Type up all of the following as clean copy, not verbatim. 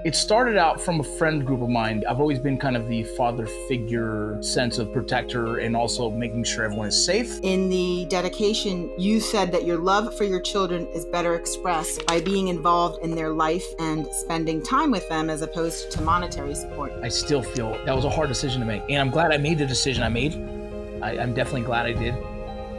It started out from a friend group of mine. I've always been kind of the father figure, sense of protector, and also making sure everyone is safe. In the dedication, you said that your love for your children is better expressed by being involved in their life and spending time with them as opposed to monetary support. I still feel that was a hard decision to make, and I'm glad I made the decision I made. I'm definitely glad I did.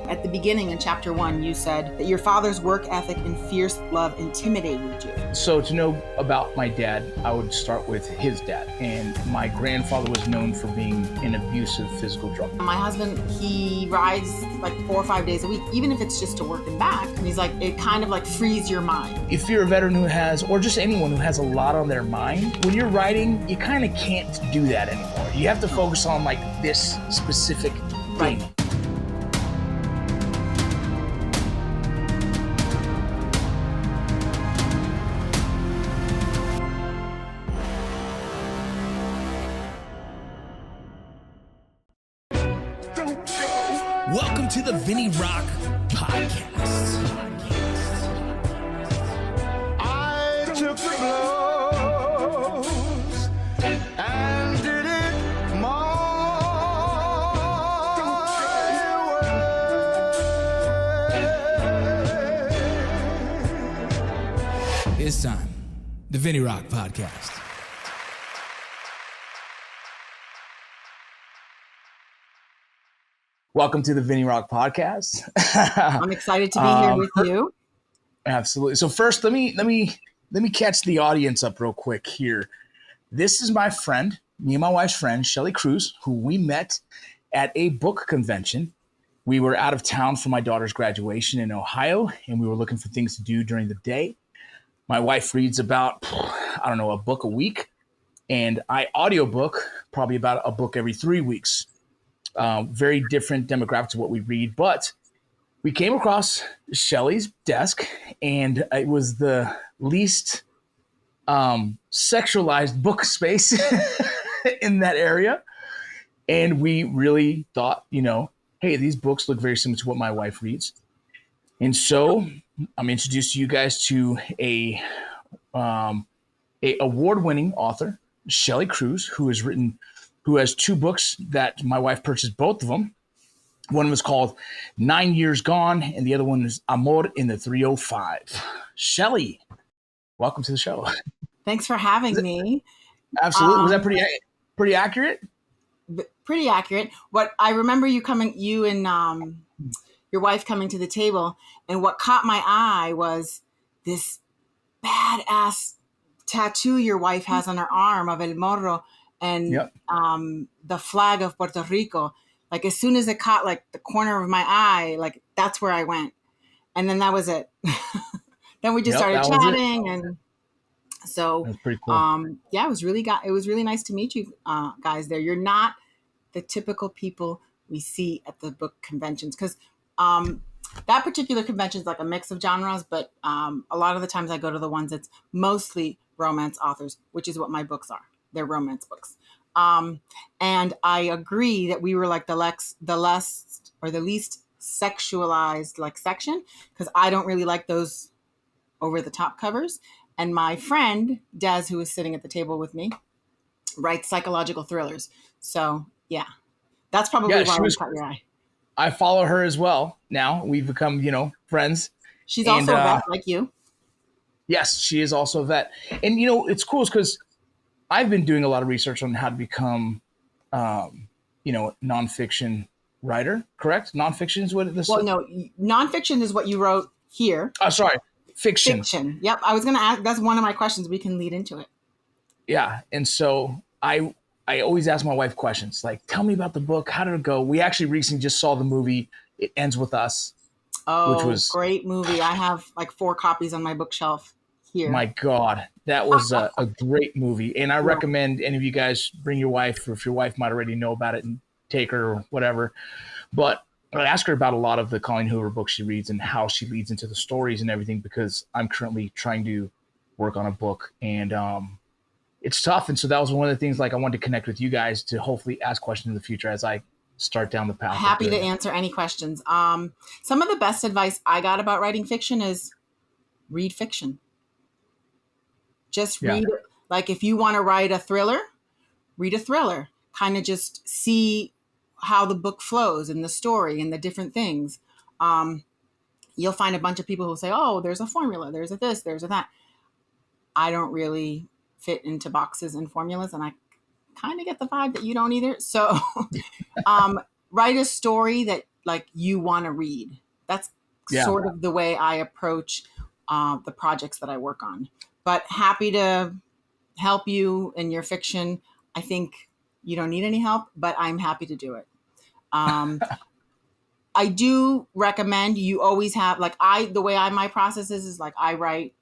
At the beginning in chapter 1, you said that your father's work ethic and fierce love intimidated you. So to know about my dad, I would start with his dad. And my grandfather was known for being an abusive physical drug. My husband, he rides like 4 or 5 days a week, even if it's just to work and back. And he's like, it kind of like frees your mind. If you're a veteran who has, or just anyone who has a lot on their mind, when you're riding, you kind of can't do that anymore. You have to focus on like this specific thing. Right. Welcome to the VinnyRoc Podcast. I took the blows and did it my way. It's time. The VinnyRoc Podcast. Welcome to the VinnyRoc Podcast. I'm excited to be here with you. Absolutely. So first, let me catch the audience up real quick here. This is my friend, me and my wife's friend, Shelly Cruz, who we met at a book convention. We were out of town for my daughter's graduation in Ohio, and we were looking for things to do during the day. My wife reads about, a book a week, and I audiobook probably about a book every 3 weeks. Very different demographics of what we read, but we came across Shelly's desk, and it was the least sexualized book space in that area. And we really thought, hey, these books look very similar to what my wife reads. And so I'm introduced to you guys to a award-winning author, Shelly Cruz, who has 2 books that my wife purchased, both of them. One was called 9 Years Gone, and the other one is Amor in the 305. Shelly, welcome to the show. Thanks for having me. Absolutely. Was that pretty accurate? Pretty accurate. What I remember you and your wife coming to the table, and what caught my eye was this badass tattoo your wife has on her arm of El Morro. And yep. The flag of Puerto Rico, like as soon as it caught like the corner of my eye, like that's where I went. And then that was it. Then we just started chatting. And so, that's pretty cool. It was really nice to meet you guys there. You're not the typical people we see at the book conventions, because that particular convention is like a mix of genres. But a lot of the times I go to the ones that's mostly romance authors, which is what my books are. They're romance books. And I agree that we were like the least sexualized like section, because I don't really like those over the top covers. And my friend, Des, who is sitting at the table with me, writes psychological thrillers. So yeah, that's probably why I caught your eye. I follow her as well. Now we've become, friends. She's also a vet like you. Yes, she is also a vet. And, it's cool because I've been doing a lot of research on how to become, nonfiction writer, correct? Nonfiction is what this is? Well, no, nonfiction is what you wrote here. Oh, sorry. Fiction. Fiction. Yep. I was going to ask, that's one of my questions. We can lead into it. Yeah. And so I always ask my wife questions like, tell me about the book. How did it go? We actually recently just saw the movie, It Ends With Us. Oh, which was great movie. I have like 4 copies on my bookshelf here. My God. That was a great movie. And I recommend any of you guys bring your wife, or if your wife might already know about it, and take her or whatever. But I ask her about a lot of the Colleen Hoover books she reads and how she leads into the stories and everything, because I'm currently trying to work on a book, and it's tough. And so that was one of the things, like, I wanted to connect with you guys to hopefully ask questions in the future as I start down the path. Happy to answer any questions. Some of the best advice I got about writing fiction is read fiction. Just read Like if you want to write a thriller, read a thriller, kind of just see how the book flows and the story and the different things. You'll find a bunch of people who say, oh, there's a formula, there's a this, there's a that. I don't really fit into boxes and formulas, and I kind of get the vibe that you don't either. So write a story that like you want to read. That's sort of the way I approach the projects that I work on. But happy to help you in your fiction. I think you don't need any help, but I'm happy to do it. I do recommend you always have, like the way my process is like I write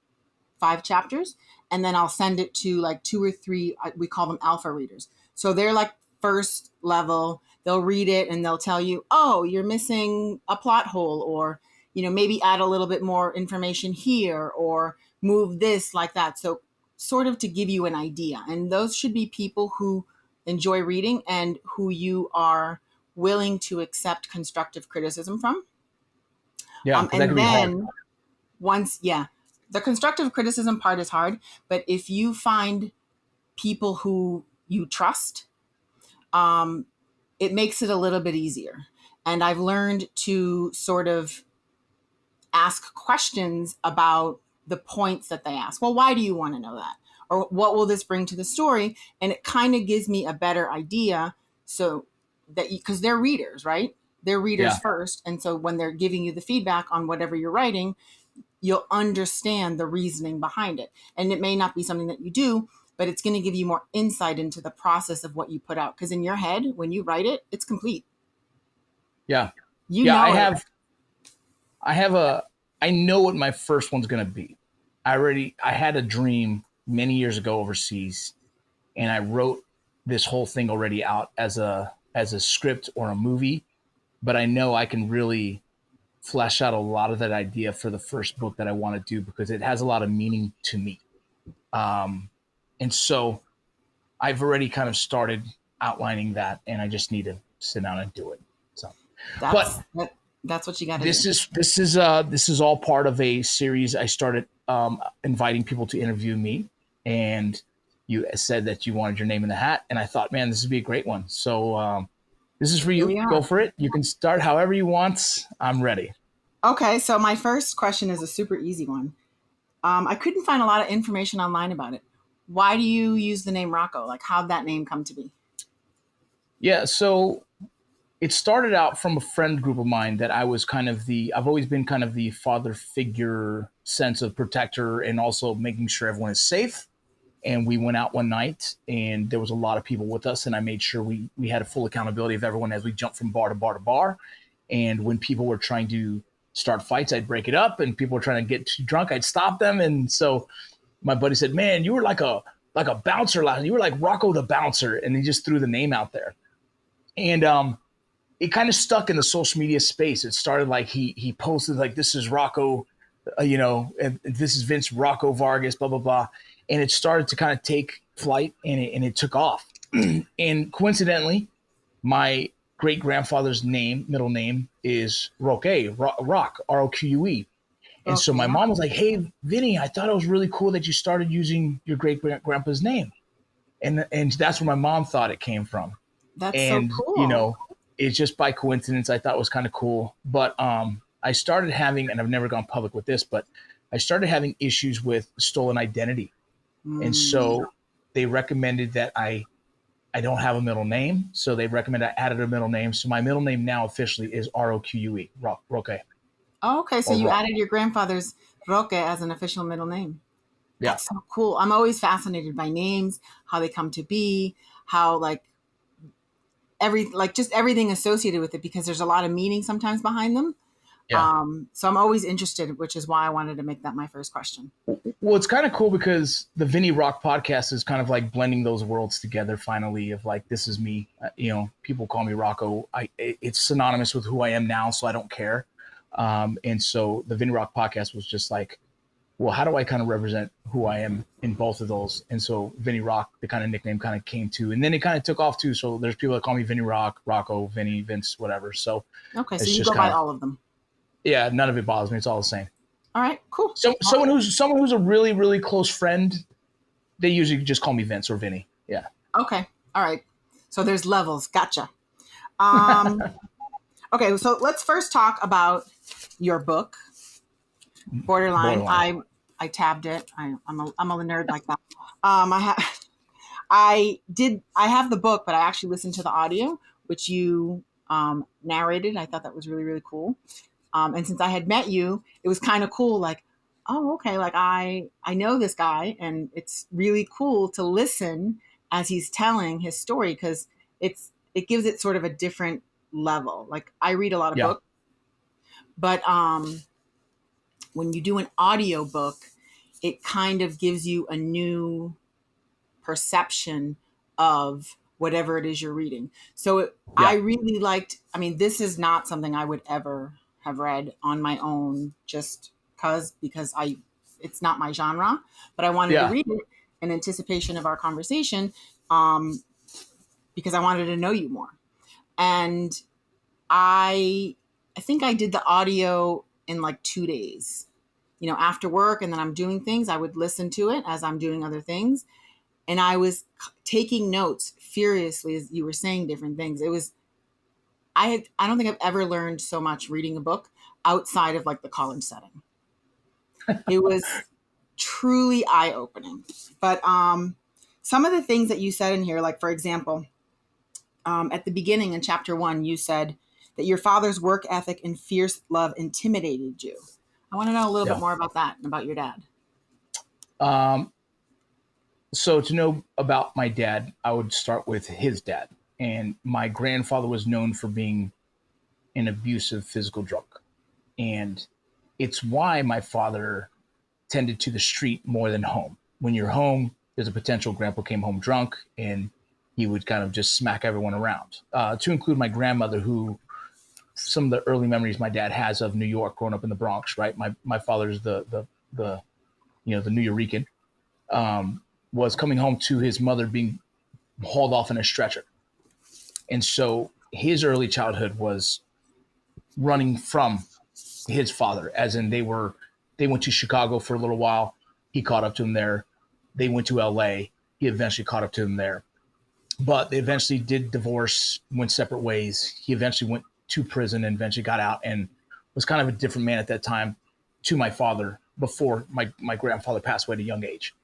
5 chapters and then I'll send it to like 2 or 3, we call them alpha readers. So they're like first level, they'll read it and they'll tell you, oh, you're missing a plot hole, or, maybe add a little bit more information here or move this like that. So sort of to give you an idea. And those should be people who enjoy reading and who you are willing to accept constructive criticism from. Yeah. And then once, the constructive criticism part is hard, but if you find people who you trust, it makes it a little bit easier. And I've learned to sort of ask questions about the points that they ask. Well, why do you want to know that? Or what will this bring to the story? And it kind of gives me a better idea. So that because they're readers, right? They're readers first. And so when they're giving you the feedback on whatever you're writing, you'll understand the reasoning behind it. And it may not be something that you do, but it's going to give you more insight into the process of what you put out. Because in your head, when you write it, it's complete. Yeah. I know what my first one's going to be. I had a dream many years ago overseas, and I wrote this whole thing already out as a script or a movie, but I know I can really flesh out a lot of that idea for the first book that I want to do because it has a lot of meaning to me. And so I've already kind of started outlining that, and I just need to sit down and do it. So, that's what you got to do. This is all part of a series. I started inviting people to interview me, and you said that you wanted your name in the hat, and I thought, man, this would be a great one. So this is for you. Go for it. You can start however you want. I'm ready. Okay, so my first question is a super easy one. I couldn't find a lot of information online about it. Why do you use the name Rocco? Like, how'd that name come to be? Yeah, so it started out from a friend group of mine that I've always been kind of the father figure, sense of protector, and also making sure everyone is safe. And we went out one night and there was a lot of people with us, and I made sure we had a full accountability of everyone as we jumped from bar to bar to bar. And when people were trying to start fights, I'd break it up, and people were trying to get too drunk, I'd stop them. And so my buddy said, man, you were like a bouncer last night. You were like Rocco the bouncer. And he just threw the name out there. And it kind of stuck in the social media space. It started like he posted like, this is Rocco, and this is Vince Rocco Vargas, blah, blah, blah. And it started to kind of take flight, and it took off. And coincidentally, my great grandfather's middle name is Rocque, Rock, R-O-Q-U-E. And so my mom was like, hey, Vinny, I thought it was really cool that you started using your great grandpa's name. And that's where my mom thought it came from. That's so cool. It's just by coincidence. I thought it was kind of cool. But I started having, and I've never gone public with this, but I started having issues with stolen identity. And so they recommended that I don't have a middle name. So they recommended I added a middle name. So my middle name now officially is R-O-Q-U-E, Rocque. Oh, okay. So you Rock. added your grandfather's Rocque as an official middle name. Yeah. That's so cool. I'm always fascinated by names, how they come to be, how just everything associated with it, because there's a lot of meaning sometimes behind them. Yeah. So I'm always interested, which is why I wanted to make that my first question. Well, it's kind of cool because the VinnyRoc Podcast is kind of like blending those worlds together finally of like, this is me. People call me Rocco. It's synonymous with who I am now, so I don't care. And so the VinnyRoc Podcast was just like, well, how do I kind of represent who I am in both of those? And so VinnyRoc, the kind of nickname kind of came to, and then it kind of took off too. So there's people that call me VinnyRoc, Rocco, Vinny, Vince, whatever. So okay, so you go by all of them. Yeah, none of it bothers me. It's all the same. All right, cool. So someone who's a really, really close friend they usually just call me Vince or Vinny. Yeah. Okay. All right. So there's levels. Gotcha. Okay. So let's first talk about your book, Borderline. I tabbed it. I'm a nerd like that. I have the book, but I actually listened to the audio, which you narrated. I thought that was really, really cool. And since I had met you, it was kind of cool. Like, oh, okay. Like I know this guy, and it's really cool to listen as he's telling his story, because it gives it sort of a different level. Like I read a lot of books, but when you do an audio book, it kind of gives you a new perception of whatever it is you're reading. So I really liked, I mean, this is not something I would ever have read on my own just because it's not my genre, but I wanted to read it in anticipation of our conversation, because I wanted to know you more. And I think I did the audio in like 2 days, after work, and then I'm doing things, I would listen to it as I'm doing other things. And I was taking notes furiously as you were saying different things. I don't think I've ever learned so much reading a book outside of like the college setting. It was truly eye-opening. But some of the things that you said in here, like for example, at the beginning in chapter 1, you said that your father's work ethic and fierce love intimidated you. I want to know a little bit more about that and about your dad. So to know about my dad, I would start with his dad. And my grandfather was known for being an abusive physical drunk. And it's why my father tended to the street more than home. When you're home, there's a potential grandpa came home drunk and he would kind of just smack everyone around. To include my grandmother, who some of the early memories my dad has of New York, growing up in the Bronx, right? My father's the New Yorican, was coming home to his mother being hauled off in a stretcher. And so his early childhood was running from his father, as in they went to Chicago for a little while. He caught up to him there. They went to LA. He eventually caught up to him there. But they eventually did divorce, went separate ways. He eventually went to prison and eventually got out and was kind of a different man at that time to my father before my grandfather passed away at a young age.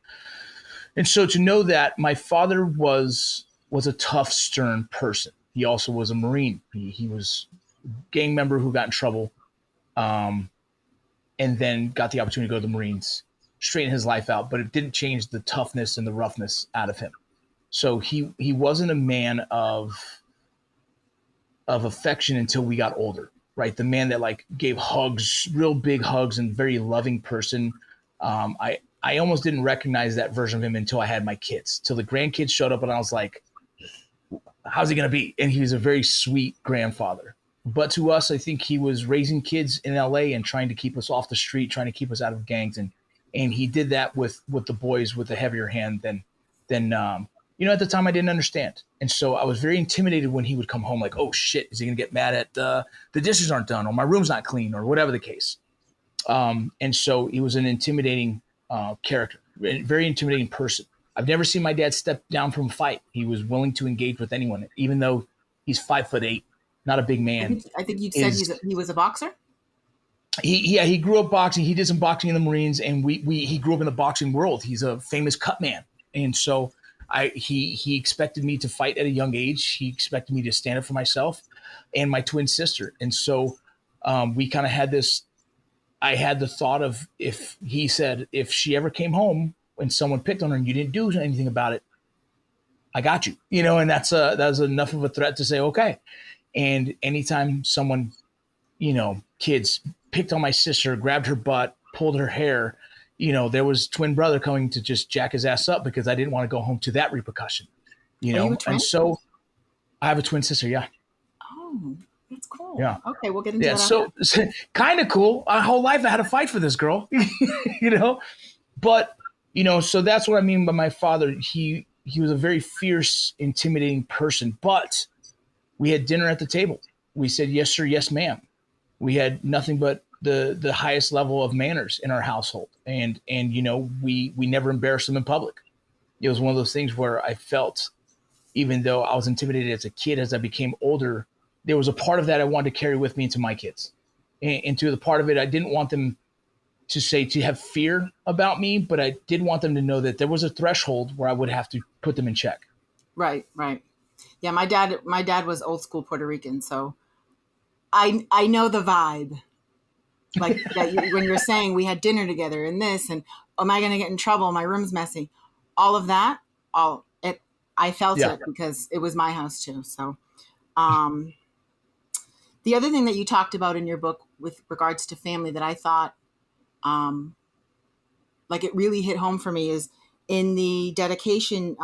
And so to know that my father was a tough, stern person. He also was a Marine. He was a gang member who got in trouble, and then got the opportunity to go to the Marines, straighten his life out, but it didn't change the toughness and the roughness out of him. So he wasn't a man of affection until we got older, right? The man that like gave hugs, real big hugs, and very loving person. I almost didn't recognize that version of him until I had my kids, till the grandkids showed up and I was like, how's he going to be? And he was a very sweet grandfather. But to us, I think he was raising kids in LA and trying to keep us off the street, trying to keep us out of gangs. And he did that with the boys with a heavier hand than at the time I didn't understand. And so I was very intimidated when he would come home like, oh shit, is he going to get mad at the dishes aren't done or my room's not clean or whatever the case. And so he was an intimidating character, very intimidating person. I've never seen my dad step down from a fight. He was willing to engage with anyone, even though he's 5'8", not a big man. I think you said he was a boxer. He grew up boxing. He did some boxing in the Marines, and he grew up in the boxing world. He's a famous cut man, and so he expected me to fight at a young age. He expected me to stand up for myself and my twin sister, and so we kind of had this. I had the thought of if she ever came home and someone picked on her and you didn't do anything about it, I got you, and that was enough of a threat to say, okay. And anytime someone, kids picked on my sister, grabbed her butt, pulled her hair, there was twin brother coming to just jack his ass up because I didn't want to go home to that repercussion, Are you a twin? And so I have a twin sister. Yeah. Oh, that's cool. Yeah. Okay. We'll get into that. So kind of cool. My whole life I had to fight for this girl, but, so that's what I mean by my father. He was a very fierce, intimidating person, but we had dinner at the table. We said, yes, sir. Yes, ma'am. We had nothing but the highest level of manners in our household. And we never embarrassed him in public. it was one of those things where I felt, even though I was intimidated as a kid, as I became older, there was a part of that I wanted to carry with me into my kids. And to the part of it, I didn't want them to have fear about me, but I did want them to know that there was a threshold where I would have to put them in check. Right. Yeah, my dad was old school Puerto Rican, so I know the vibe. Like that when you're saying we had dinner together and this, and am I going to get in trouble? My room's messy. All of that, I felt it because it was my house too. So, the other thing that you talked about in your book with regards to family that I thought, like it really hit home for me is in the dedication.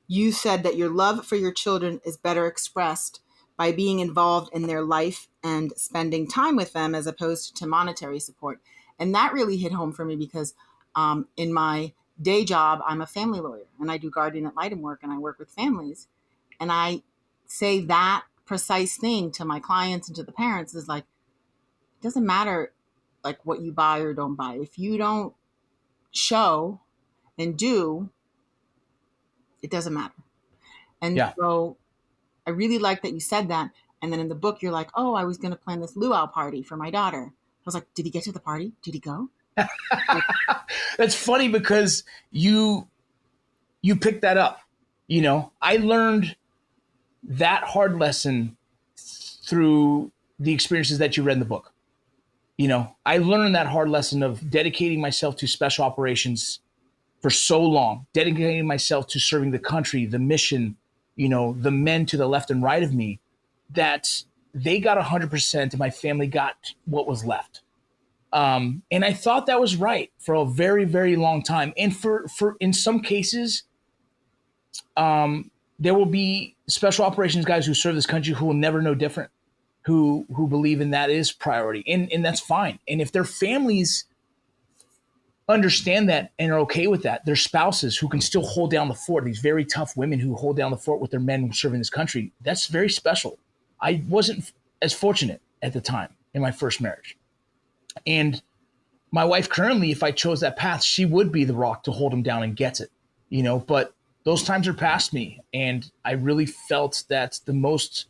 You said that your love for your children is better expressed by being involved in their life and spending time with them as opposed to monetary support. And that really hit home for me because in my day job, I'm a family lawyer and I do guardian ad litem work and I work with families. And I say that precise thing to my clients and to the parents is like, it doesn't matter like what you buy or don't buy. If you don't show and do, it doesn't matter. And so I really like that you said that. And then in the book, you're like, oh, I was going to plan this luau party for my daughter. I was like, did he get to the party? Did he go? That's funny because you picked that up. You know, I learned that hard lesson through the experiences that you read in the book. You know, I learned that hard lesson of dedicating myself to special operations for so long, dedicating myself to serving the country, the mission, you know, the men to the left and right of me, that they got 100% and my family got what was left. And I thought that was right for a very, very long time. And for in some cases, there will be special operations guys who serve this country who will never know different, who believe in that is priority. And that's fine. And if their families understand that and are okay with that, their spouses who can still hold down the fort, these very tough women who hold down the fort with their men serving this country, that's very special. I wasn't as fortunate at the time in my first marriage. And my wife currently, if I chose that path, she would be the rock to hold him down and gets it, you know, but those times are past me. And I really felt that the most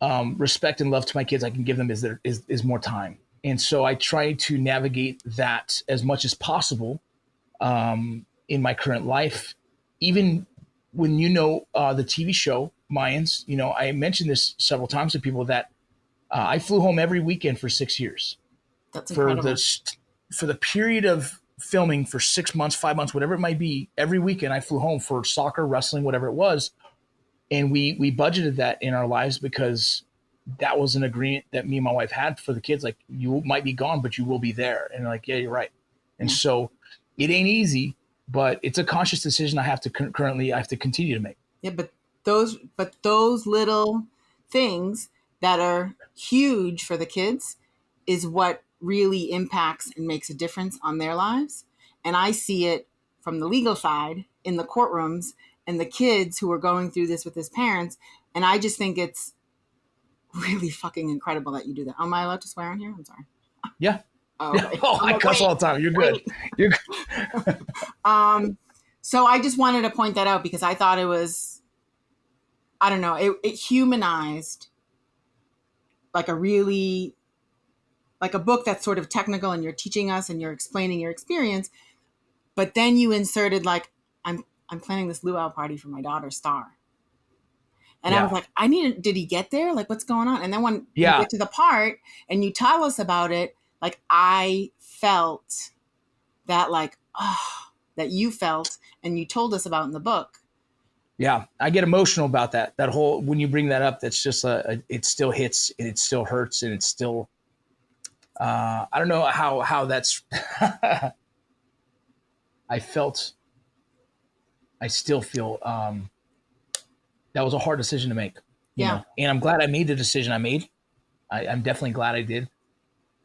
respect and love to my kids I can give them is more time. And so I try to navigate that as much as possible in my current life. Even when, you know, the TV show Mayans, you know, I mentioned this several times to people that I flew home every weekend for 6 years. That's incredible. For the period of filming for 6 months, 5 months, whatever it might be, every weekend I flew home for soccer, wrestling, whatever it was. And we budgeted that in our lives because that was an agreement that me and my wife had for the kids. Like, you might be gone, but you will be there. And like, yeah, you're right. And so it ain't easy, but it's a conscious decision I have to continue to make. Yeah, but those little things that are huge for the kids is what really impacts and makes a difference on their lives. And I see it from the legal side in the courtrooms and the kids who are going through this with his parents. And I just think it's really fucking incredible that you do that. Am I allowed to swear on here? I'm sorry. Yeah. Oh, okay. I cuss all the time. You're good. You're good. So I just wanted to point that out because I thought it was, I don't know, it humanized like a book that's sort of technical and you're teaching us and you're explaining your experience. But then you inserted like, I'm planning this luau party for my daughter, Star. And I was like, did he get there? Like, what's going on? And then when you get to the part and you tell us about it, like, I felt that, like, that you felt and you told us about in the book. Yeah, I get emotional about that. That whole, when you bring that up, that's just it still hits and it still hurts and it's still, I don't know how that's, I still feel, that was a hard decision to make. You know? And I'm glad I made the decision I made. I'm definitely glad I did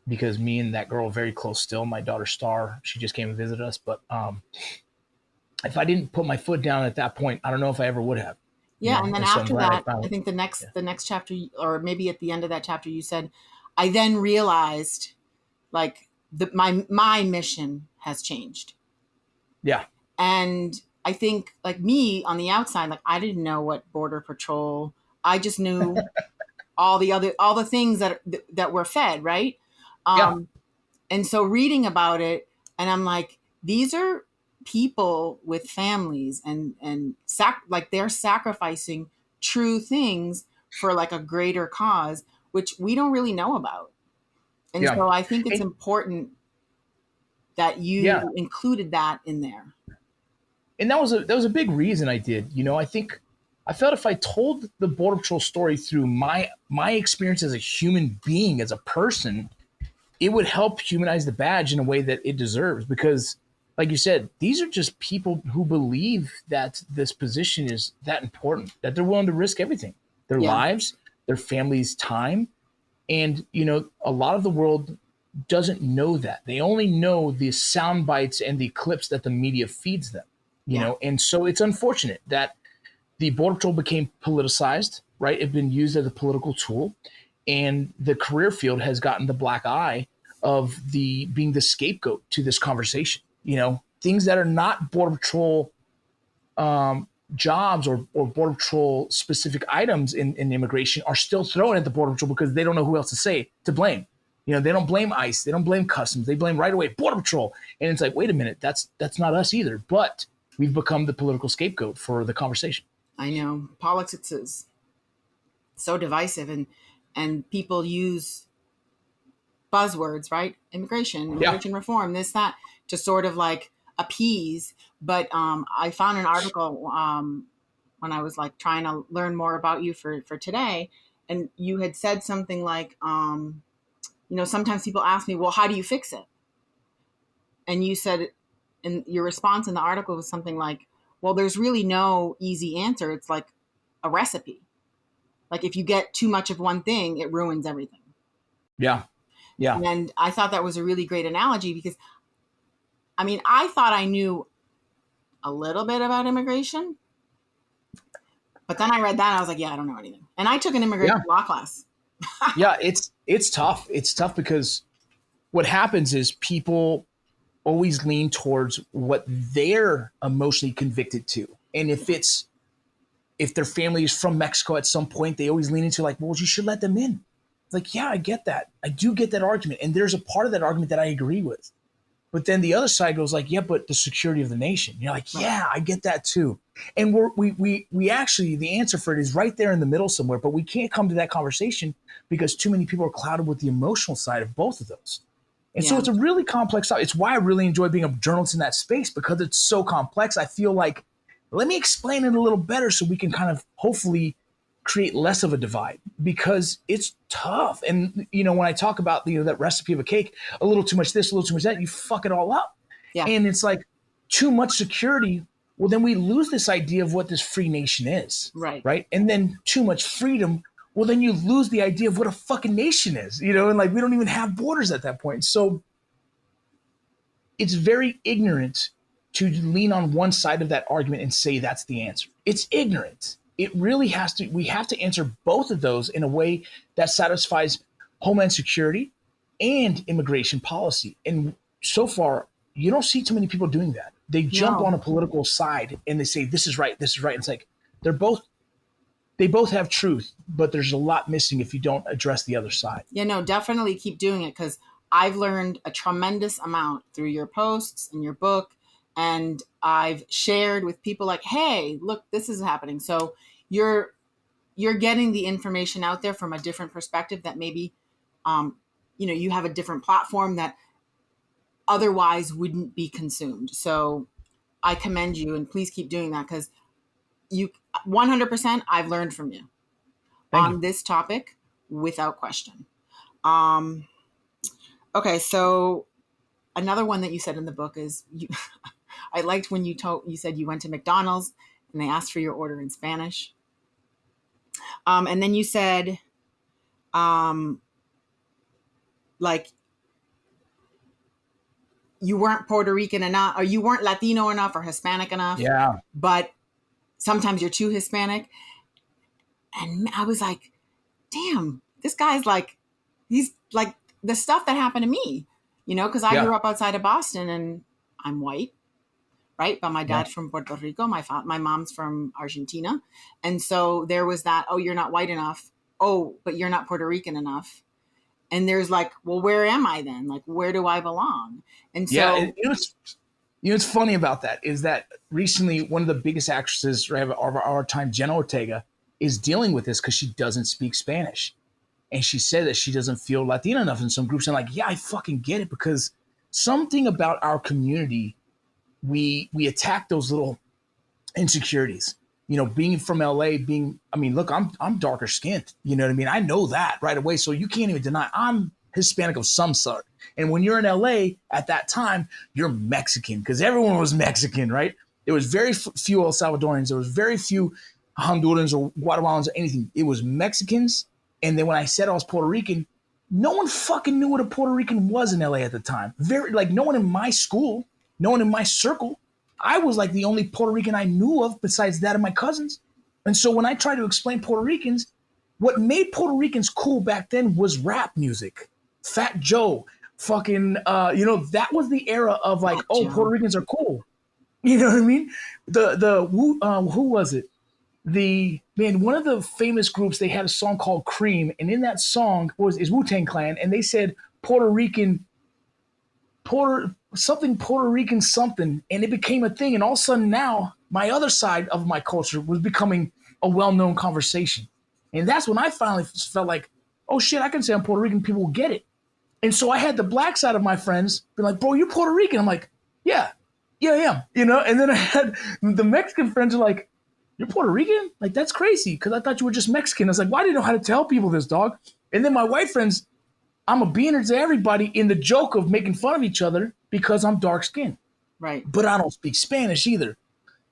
because me and that girl are very close still. My daughter Star, she just came and visited us. But if I didn't put my foot down at that point, I don't know if I ever would have. Yeah, and then after that, I think the next chapter, or maybe at the end of that chapter, you said, I then realized like my mission has changed. Yeah. And I think like me on the outside, like I didn't know what Border Patrol, I just knew all the things that were fed. Right. Yeah. And so reading about it, and I'm like, these are people with families and like they're sacrificing true things for like a greater cause, which we don't really know about. And Yeah. so I think it's important that you included that in there. And that was a big reason I did. I felt if I told the Border Patrol story through my experience as a human being, as a person, it would help humanize the badge in a way that it deserves. Because, like you said, these are just people who believe that this position is that important, that they're willing to risk everything, their lives, their family's time. And, a lot of the world doesn't know that. They only know the sound bites and the clips that the media feeds them, you know? And so it's unfortunate that the Border Patrol became politicized, right? It's been used as a political tool, and the career field has gotten the black eye of being the scapegoat to this conversation. Things that are not Border Patrol jobs or Border Patrol specific items in immigration are still thrown at the Border Patrol because they don't know who else to blame. They don't blame ICE, they don't blame Customs, they blame right away Border Patrol. And it's like, wait a minute, that's not us either. But we've become the political scapegoat for the conversation. I know politics is so divisive, and people use buzzwords, right? Immigration reform, this, that, to sort of like appease. But I found an article when I was like trying to learn more about you for today, and you had said something like, sometimes people ask me, well, how do you fix it? And you said, in your response in the article was something like, well, there's really no easy answer. It's like a recipe. Like if you get too much of one thing, it ruins everything. Yeah. Yeah. And I thought that was a really great analogy because, I thought I knew a little bit about immigration, but then I read that and I was like, I don't know anything. And I took an immigration law class. Yeah, it's tough. It's tough because what happens is people always lean towards what they're emotionally convicted to. And if their family is from Mexico at some point, they always lean into like, well, you should let them in. It's like, yeah, I get that. I do get that argument. And there's a part of that argument that I agree with. But then the other side goes like, yeah, but the security of the nation. You're like, yeah, I get that too. And we actually, the answer for it is right there in the middle somewhere, but we can't come to that conversation because too many people are clouded with the emotional side of both of those. And so it's a really complex topic. It's why I really enjoy being a journalist in that space, because it's so complex. I feel like, let me explain it a little better so we can kind of hopefully create less of a divide, because it's tough. And, when I talk about, that recipe of a cake, a little too much this, a little too much that, you fuck it all up. Yeah. And it's like too much security. Well, then we lose this idea of what this free nation is. Right. Right. And then too much freedom. Well, then you lose the idea of what a fucking nation is, and like we don't even have borders at that point. So it's very ignorant to lean on one side of that argument and say that's the answer. It's ignorant. It really we have to answer both of those in a way that satisfies Homeland Security and immigration policy. And so far, you don't see too many people doing that. They jump on a political side and they say, this is right, this is right. It's like, they both have truth, but there's a lot missing if you don't address the other side. Yeah, no, definitely keep doing it, because I've learned a tremendous amount through your posts and your book. And I've shared with people like, hey, look, this is happening. So you're getting the information out there from a different perspective that maybe, you have a different platform that otherwise wouldn't be consumed. So I commend you, and please keep doing that, because 100% I've learned from you on this topic without question. Okay. So another one that you said in the book is I liked when you said you went to McDonald's and they asked for your order in Spanish. And then you said, like you weren't Puerto Rican enough, or you weren't Latino enough or Hispanic enough. Yeah. But sometimes you're too Hispanic. And I was like, damn, this guy's like, he's like the stuff that happened to me, because I grew up outside of Boston and I'm white. right? But my dad's from Puerto Rico. My mom's from Argentina. And so there was that, oh, you're not white enough. Oh, but you're not Puerto Rican enough. And there's like, well, where am I then? Like, where do I belong? And so what's funny about that is that recently one of the biggest actresses of our time, Jenna Ortega, is dealing with this because she doesn't speak Spanish. And she said that she doesn't feel Latina enough in some groups. And like, yeah, I fucking get it, because something about our community, we attack those little insecurities. You know, being from LA, look, I'm darker skinned. You know what I mean? I know that right away. So you can't even deny I'm Hispanic of some sort. And when you're in LA at that time, you're Mexican, because everyone was Mexican, right? There was very few El Salvadorians. There was very few Hondurans or Guatemalans or anything. It was Mexicans. And then when I said I was Puerto Rican, no one fucking knew what a Puerto Rican was in LA at the time. No one in my school, no one in my circle. I was like the only Puerto Rican I knew of besides that of my cousins. And so when I tried to explain Puerto Ricans, what made Puerto Ricans cool back then was rap music. Fat Joe, fucking, that was the era of like, Puerto Ricans are cool. You know what I mean? Who was it? One of the famous groups, they had a song called Cream, and in that song is Wu-Tang Clan, and they said Puerto Rican something, and it became a thing. And all of a sudden now, my other side of my culture was becoming a well-known conversation. And that's when I finally felt like, oh shit, I can say I'm Puerto Rican, people will get it. And so I had the black side of my friends be like, bro, you're Puerto Rican. I'm like, yeah, I am. And then I had the Mexican friends are like, you're Puerto Rican? Like, that's crazy, because I thought you were just Mexican. I was like, why do you know how to tell people this, dog? And then my white friends, I'm a beaner to everybody in the joke of making fun of each other because I'm dark skinned. Right. But I don't speak Spanish either.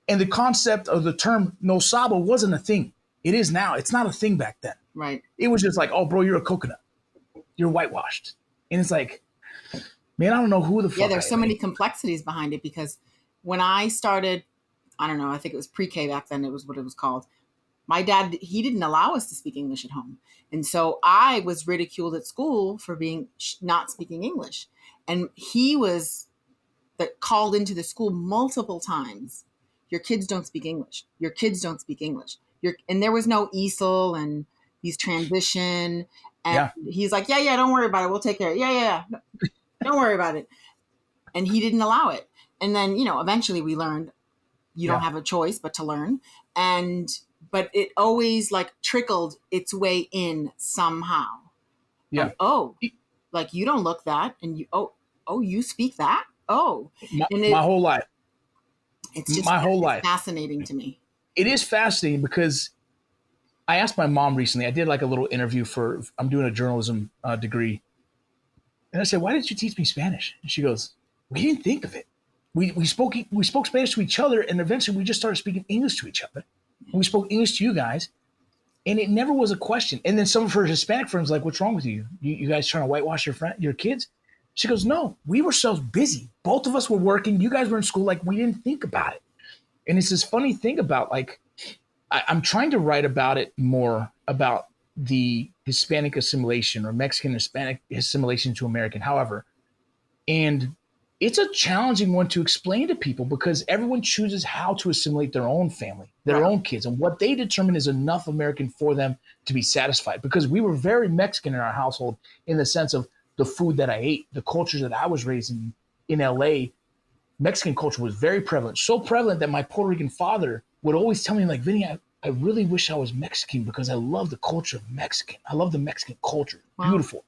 And the concept of the term no sabo wasn't a thing. It is now. It's not a thing back then. Right. It was just like, oh, bro, you're a coconut. You're whitewashed. And it's like, man, I don't know who the fuck. Yeah, there's so many complexities behind it, because when I started, I don't know, I think it was pre-K back then, it was what it was called. My dad, he didn't allow us to speak English at home. And so I was ridiculed at school for being not speaking English. And he was called into the school multiple times. Your kids don't speak English. Your kids don't speak English. And there was no ESOL and these transition. And he's like, yeah, don't worry about it. We'll take care of it. Yeah. Don't worry about it. And he didn't allow it. And then, eventually we learned you don't have a choice but to learn. But it always like trickled its way in somehow. Yeah. Like you don't look that. And you speak that? My whole life. It's just my whole life. Fascinating to me. It is fascinating because I asked my mom recently, I did like a little interview I'm doing a journalism degree. And I said, why didn't you teach me Spanish? And she goes, we didn't think of it. We spoke Spanish to each other, and eventually we just started speaking English to each other. And we spoke English to you guys, and it never was a question. And then some of her Hispanic friends like, what's wrong with you? You guys trying to whitewash your kids? She goes, no, we were so busy. Both of us were working. You guys were in school. Like, we didn't think about it. And it's this funny thing about, like, I'm trying to write about it more, about the Hispanic assimilation or Mexican Hispanic assimilation to American, however. And it's a challenging one to explain to people because everyone chooses how to assimilate their own family, their own kids, and what they determine is enough American for them to be satisfied. Because we were very Mexican in our household in the sense of the food that I ate, the cultures that I was raised in LA. Mexican culture was very prevalent, so prevalent that my Puerto Rican father would always tell me, like, Vinny, I really wish I was Mexican because I love the culture of Mexican. I love the Mexican culture. Wow. Beautiful.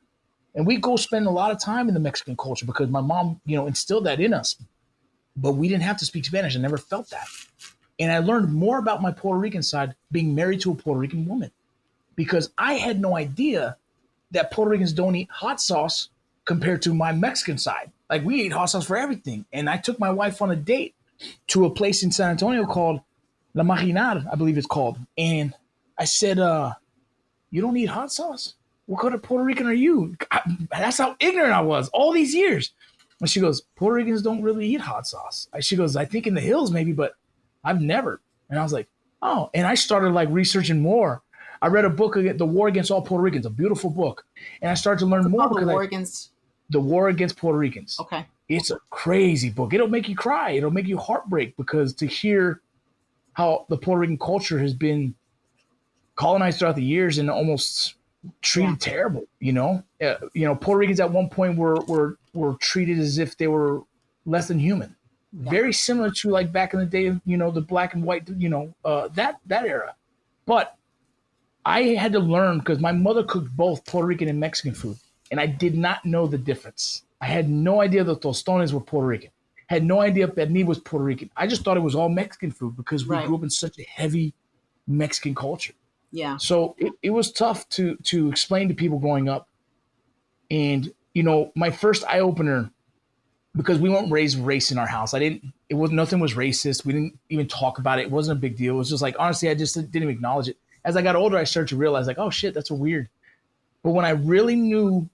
And we go spend a lot of time in the Mexican culture because my mom, instilled that in us. But we didn't have to speak Spanish. I never felt that. And I learned more about my Puerto Rican side being married to a Puerto Rican woman because I had no idea that Puerto Ricans don't eat hot sauce compared to my Mexican side. Like, we ate hot sauce for everything. And I took my wife on a date to a place in San Antonio called La Marinada, I believe it's called. And I said, you don't eat hot sauce? What kind of Puerto Rican are you? That's how ignorant I was all these years. And she goes, Puerto Ricans don't really eat hot sauce. She goes, I think in the hills maybe, but I've never. And I was like, oh. And I started like researching more. I read a book, The War Against All Puerto Ricans, a beautiful book. And I started to learn more. The War Against Puerto Ricans. Okay. It's a crazy book. It'll make you cry. It'll make you heartbreak, because to hear how the Puerto Rican culture has been colonized throughout the years and almost treated terrible, Puerto Ricans at one point were treated as if they were less than human. Yeah. Very similar to like back in the day, the black and white, that era. But I had to learn, because my mother cooked both Puerto Rican and Mexican food, and I did not know the difference. I had no idea the tostones were Puerto Rican. Had no idea pernil was Puerto Rican. I just thought it was all Mexican food because we grew up in such a heavy Mexican culture. Yeah. So it was tough to explain to people growing up. And, my first eye opener, because we weren't raised race in our house. Nothing was racist. We didn't even talk about it. It wasn't a big deal. It was just like, honestly, I just didn't even acknowledge it. As I got older, I started to realize like, oh shit, that's weird. But when I really knew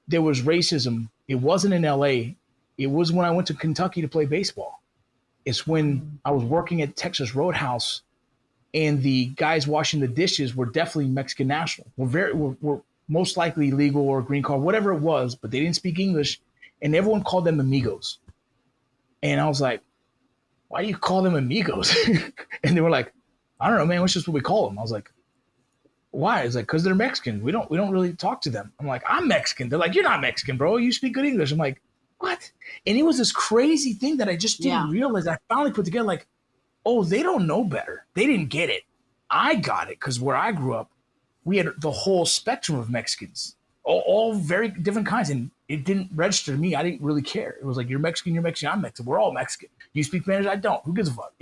there was racism, it wasn't in LA. It was when I went to Kentucky to play baseball. It's when I was working at Texas Roadhouse, and the guys washing the dishes were definitely Mexican national. Were most likely legal or green card, whatever it was, but they didn't speak English, and everyone called them amigos. And I was like, why do you call them amigos? And they were like, I don't know, man, that's just what we call them. I was like, why? It's like, because they're Mexican. We don't really talk to them. I'm like, I'm Mexican. They're like, you're not Mexican, bro. You speak good English. I'm like, what? And it was this crazy thing that I just didn't realize. I finally put together like, oh, they don't know better. They didn't get it. I got it, because where I grew up, we had the whole spectrum of Mexicans, all very different kinds. And it didn't register to me. I didn't really care. It was like, you're Mexican, I'm Mexican. We're all Mexican. You speak Spanish, I don't. Who gives a fuck,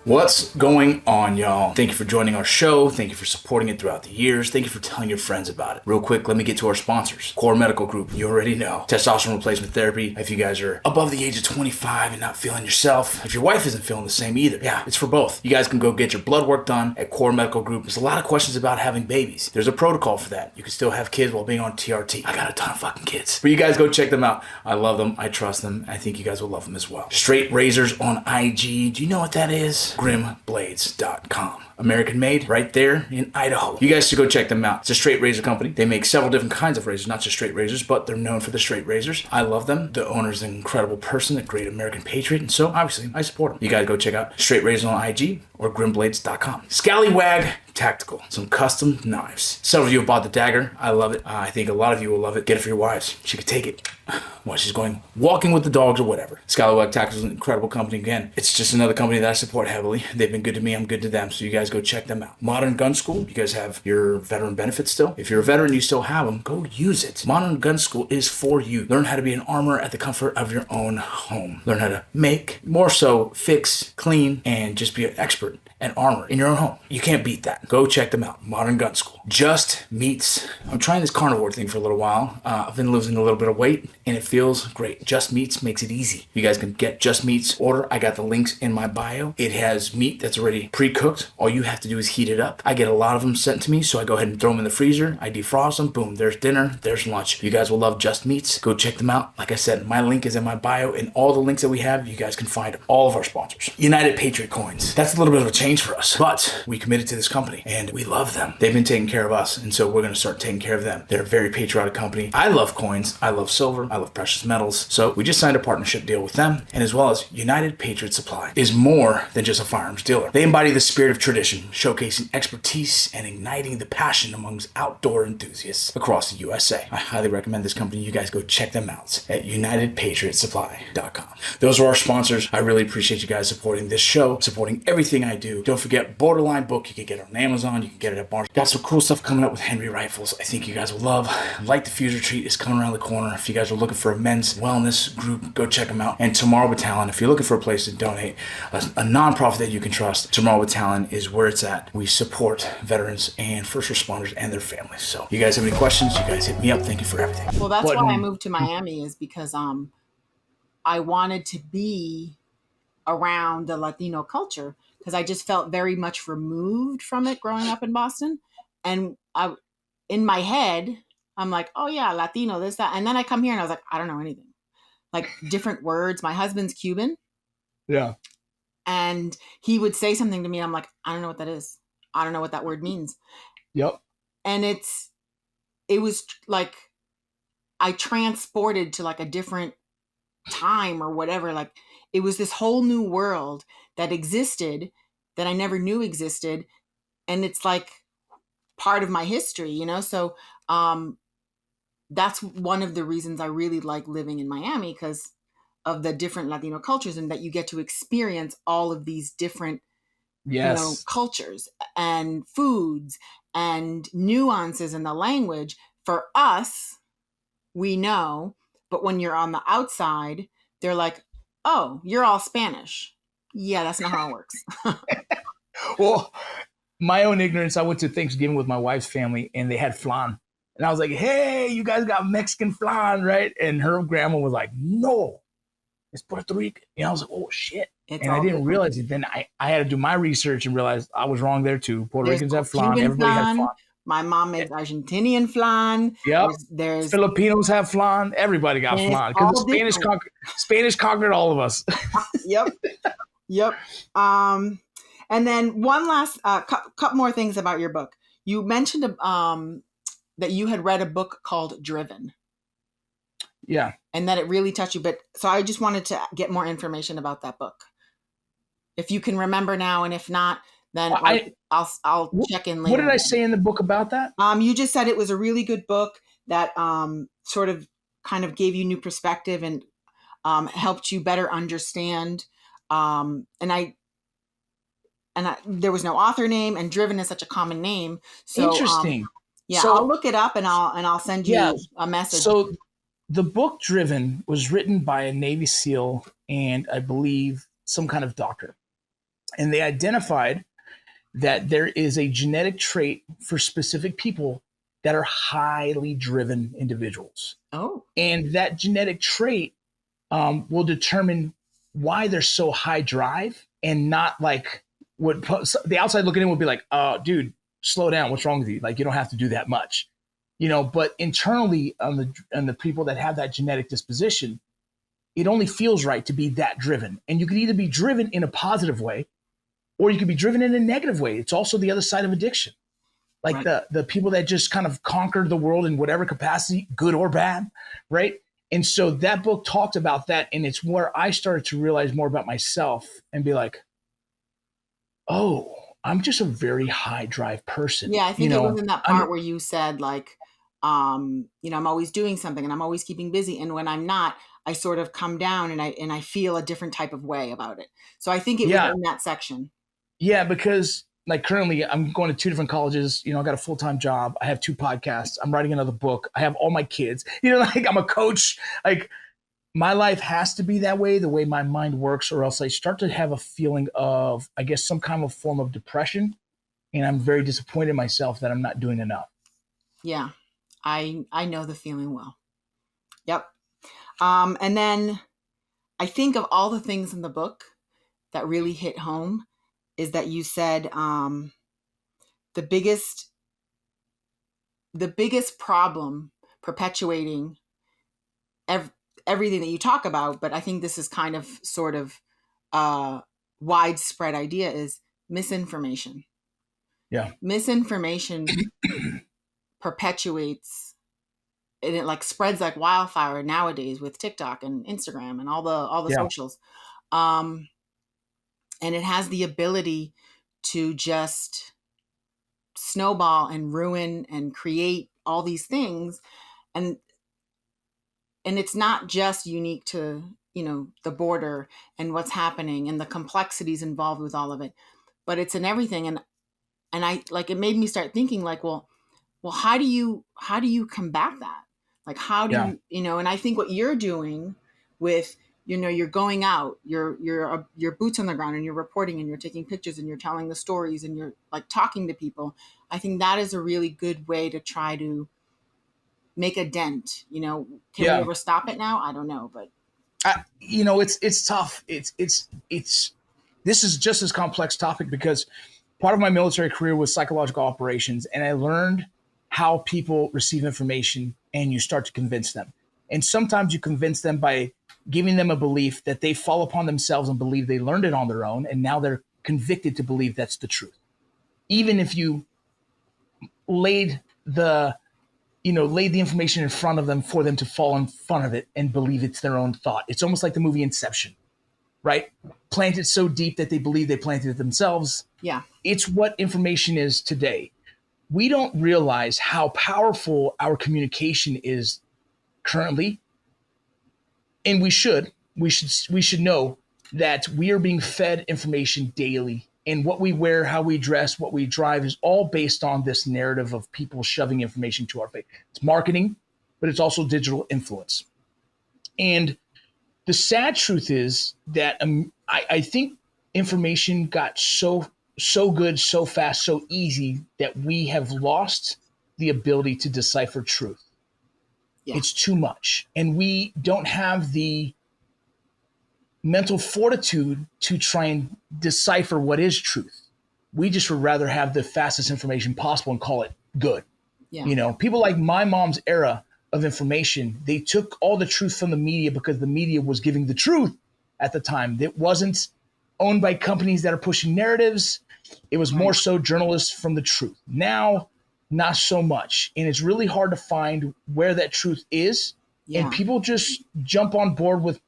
What's going on, y'all? Thank you for joining our show. Thank you for supporting it throughout the years. Thank you for telling your friends about it. Real quick, let me get to our sponsors. Core Medical Group, you already know. Testosterone replacement therapy. If you guys are above the age of 25 and not feeling yourself, if your wife isn't feeling the same either, it's for both. You guys can go get your blood work done at Core Medical Group. There's a lot of questions about having babies. There's a protocol for that. You can still have kids while being on TRT. I got a ton of fucking kids. But you guys go check them out. I love them. I trust them. I think you guys will love them as well. Straight Razors on IG. Do you know what that is? Grimblades.com. American made right there in Idaho. You guys should go check them out. It's a straight razor company. They make several different kinds of razors, not just straight razors, but they're known for the straight razors. I love them. The owner's an incredible person, a great American patriot, and so obviously I support them. You guys go check out Straight Razors on IG or Grimblades.com. Scallywag Tactical, some custom knives. Several of you have bought the dagger. I love it. I think a lot of you will love it. Get it for your wives. She could take it while she's going walking with the dogs or whatever. Scallywag Tactical is an incredible company. Again, it's just another company that I support heavily. They've been good to me. I'm good to them. So you guys go check them out. Modern Gun School. You guys have your veteran benefits still. If you're a veteran, you still have them. Go use it. Modern Gun School is for you. Learn how to be an armorer at the comfort of your own home. Learn how to make, more so fix, clean, and just be an expert at armor in your own home. You can't beat that. Go check them out. Modern Gun School. Just Meats. I'm trying this carnivore thing for a little while. I've been losing a little bit of weight, and it feels great. Just Meats makes it easy. You guys can get Just Meats order. I got the links in my bio. It has meat that's already pre-cooked. All you have to do is heat it up. I get a lot of them sent to me, so I go ahead and throw them in the freezer. I defrost them. Boom, there's dinner, there's lunch. You guys will love Just Meats. Go check them out. Like I said, my link is in my bio, and all the links that we have, you guys can find all of our sponsors. United Patriot Coins. That's a little bit of a change for us, but we committed to this company, and we love them. They've been taking care of us, and so we're going to start taking care of them. They're a very patriotic company. I love coins. I love silver. I love precious metals. So we just signed a partnership deal with them, and as well as United Patriot Supply is more than just a firearms dealer. They embody the spirit of tradition, showcasing expertise and igniting the passion amongst outdoor enthusiasts across the USA. I highly recommend this company. You guys go check them out at UnitedPatriotSupply.com. Those are our sponsors. I really appreciate you guys supporting this show, supporting everything I do. Don't forget Borderline book. You can get it on Amazon. You can get it at Barnes. Got some cool stuff coming up with Henry Rifles. I think you guys will love. Light Diffuser Retreat is coming around the corner. If you guys are looking for a men's wellness group, go check them out. And Tomorrow Battalion, if you're looking for a place to donate, a nonprofit that you can trust, Tomorrow Battalion is where it's at. We support veterans and first responders and their families. So you guys have any questions, you guys hit me up. Thank you for everything. Well, that's why I moved to Miami, is because I wanted to be around the Latino culture, because I just felt very much removed from it growing up in Boston. And in my head, I'm like, oh yeah, Latino, this, that. And then I come here and I was like, I don't know anything. Like different words. My husband's Cuban. Yeah. And he would say something to me. I'm like, I don't know what that is. I don't know what that word means. Yep. And it was like I transported to like a different time or whatever. Like it was this whole new world that existed that I never knew existed. And it's like part of my history, you know? So that's one of the reasons I really like living in Miami, because of the different Latino cultures, and that you get to experience all of these different cultures and foods and nuances in the language. For us, we know, but when you're on the outside, they're like, oh, you're all Spanish. Yeah, that's not how it works. Well, my own ignorance, I went to Thanksgiving with my wife's family and they had flan. And I was like, hey, you guys got Mexican flan, right? And her grandma was like, no, it's Puerto Rican. And I was like, oh, shit. And I didn't realize it. Then I had to do my research and realize I was wrong there too. Puerto Ricans have flan. Cuban Everybody flan. has flan. My mom makes Argentinian flan. Yep. There's Filipinos have flan. Everybody got flan because the Spanish conquered all of us. Yep. And then one last couple more things about your book. You mentioned that you had read a book called Driven. Yeah. And that it really touched you. But so I just wanted to get more information about that book. If you can remember now, and if not, then I'll check in later. What did I say in the book about that? You just said it was a really good book that sort of kind of gave you new perspective and helped you better understand. And there was no author name, and Driven is such a common name. So interesting. So I'll look it up and I'll send you a message. So the book Driven was written by a Navy SEAL and I believe some kind of doctor. And they identified that there is a genetic trait for specific people that are highly driven individuals. Oh. And that genetic trait will determine why they're so high drive, and not like what the outside looking in would be like, oh, dude, slow down. What's wrong with you? Like, you don't have to do that much, you know, but internally on the people that have that genetic disposition, it only feels right to be that driven. And you can either be driven in a positive way, or you could be driven in a negative way. It's also the other side of addiction. Like right. the people that just kind of conquered the world in whatever capacity, good or bad, right? And so that book talked about that, and it's where I started to realize more about myself and be like, oh, I'm just a very high drive person. Yeah, I think it was in that part where you said like, I'm always doing something and I'm always keeping busy. And when I'm not, I sort of come down and I feel a different type of way about it. So I think it was in that section. Yeah, because like currently I'm going to 2 different colleges. I got a full-time job. I have 2 podcasts. I'm writing another book. I have all my kids. Like I'm a coach. Like my life has to be that way, the way my mind works, or else I start to have a feeling of, I guess, some kind of form of depression. And I'm very disappointed in myself that I'm not doing enough. Yeah, I know the feeling well. Yep. And then I think of all the things in the book that really hit home is that you said the biggest problem perpetuating everything that you talk about, but I think this is kind of sort of widespread idea, is misinformation. Yeah. Misinformation perpetuates, and it like spreads like wildfire nowadays with TikTok and Instagram and all the socials. And it has the ability to just snowball and ruin and create all these things. And it's not just unique to, the border and what's happening and the complexities involved with all of it, but it's in everything. And I like, it made me start thinking like, well, how do you combat that? Like, how do you, and I think what you're doing with, you're going out, you're boots on the ground, and you're reporting and you're taking pictures and you're telling the stories and you're like talking to people. I think that is a really good way to try to make a dent. Can we ever stop it now? I don't know, but it's tough. This is just as complex topic because part of my military career was psychological operations, and I learned how people receive information, and you start to convince them. And sometimes you convince them by giving them a belief that they fall upon themselves and believe they learned it on their own, and now they're convicted to believe that's the truth. Even if you laid the laid the information in front of them for them to fall in front of it and believe it's their own thought. It's almost like the movie Inception, right? Planted so deep that they believe they planted it themselves. Yeah. It's what information is today. We don't realize how powerful our communication is currently. And we should know that we are being fed information daily. And what we wear, how we dress, what we drive is all based on this narrative of people shoving information to our face. It's marketing, but it's also digital influence. And the sad truth is that I think information got so good, so fast, so easy that we have lost the ability to decipher truth. Yeah. It's too much. And we don't have the mental fortitude to try and decipher what is truth. We just would rather have the fastest information possible and call it good. Yeah. People like my mom's era of information, they took all the truth from the media because the media was giving the truth at the time. It wasn't owned by companies that are pushing narratives. It was more so journalists from the truth. Now, not so much. And it's really hard to find where that truth is. Yeah. And people just jump on board with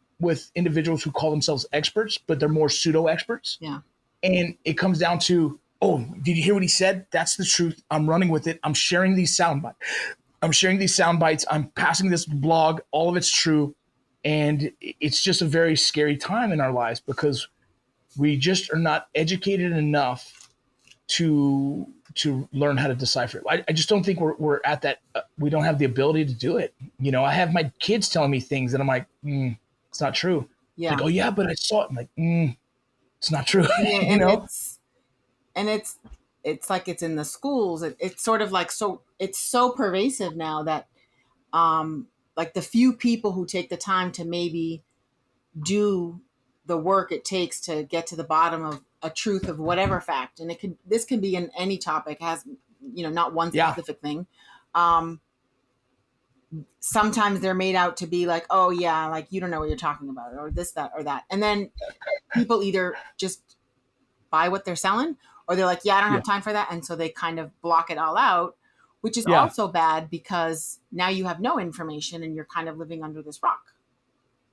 individuals who call themselves experts, but they're more pseudo experts. Yeah. And it comes down to, oh, did you hear what he said? That's the truth. I'm running with it. I'm sharing these sound bites. I'm passing this blog. All of it's true. And it's just a very scary time in our lives because we just are not educated enough to learn how to decipher it. I just don't think we're at that. We don't have the ability to do it. I have my kids telling me things and I'm like, it's not true. Yeah. Like, oh yeah, but I saw it. I'm like, it's not true. Yeah, it's like it's in the schools. It's sort of like, it's so pervasive now that like the few people who take the time to maybe do the work it takes to get to the bottom of a truth of whatever fact. And this can be in any topic, has, not one specific thing. Sometimes they're made out to be like, oh yeah, like you don't know what you're talking about, or this, that, or that. And then people either just buy what they're selling, or they're like, yeah, I don't have time for that. And so they kind of block it all out, which is also bad because now you have no information and you're kind of living under this rock.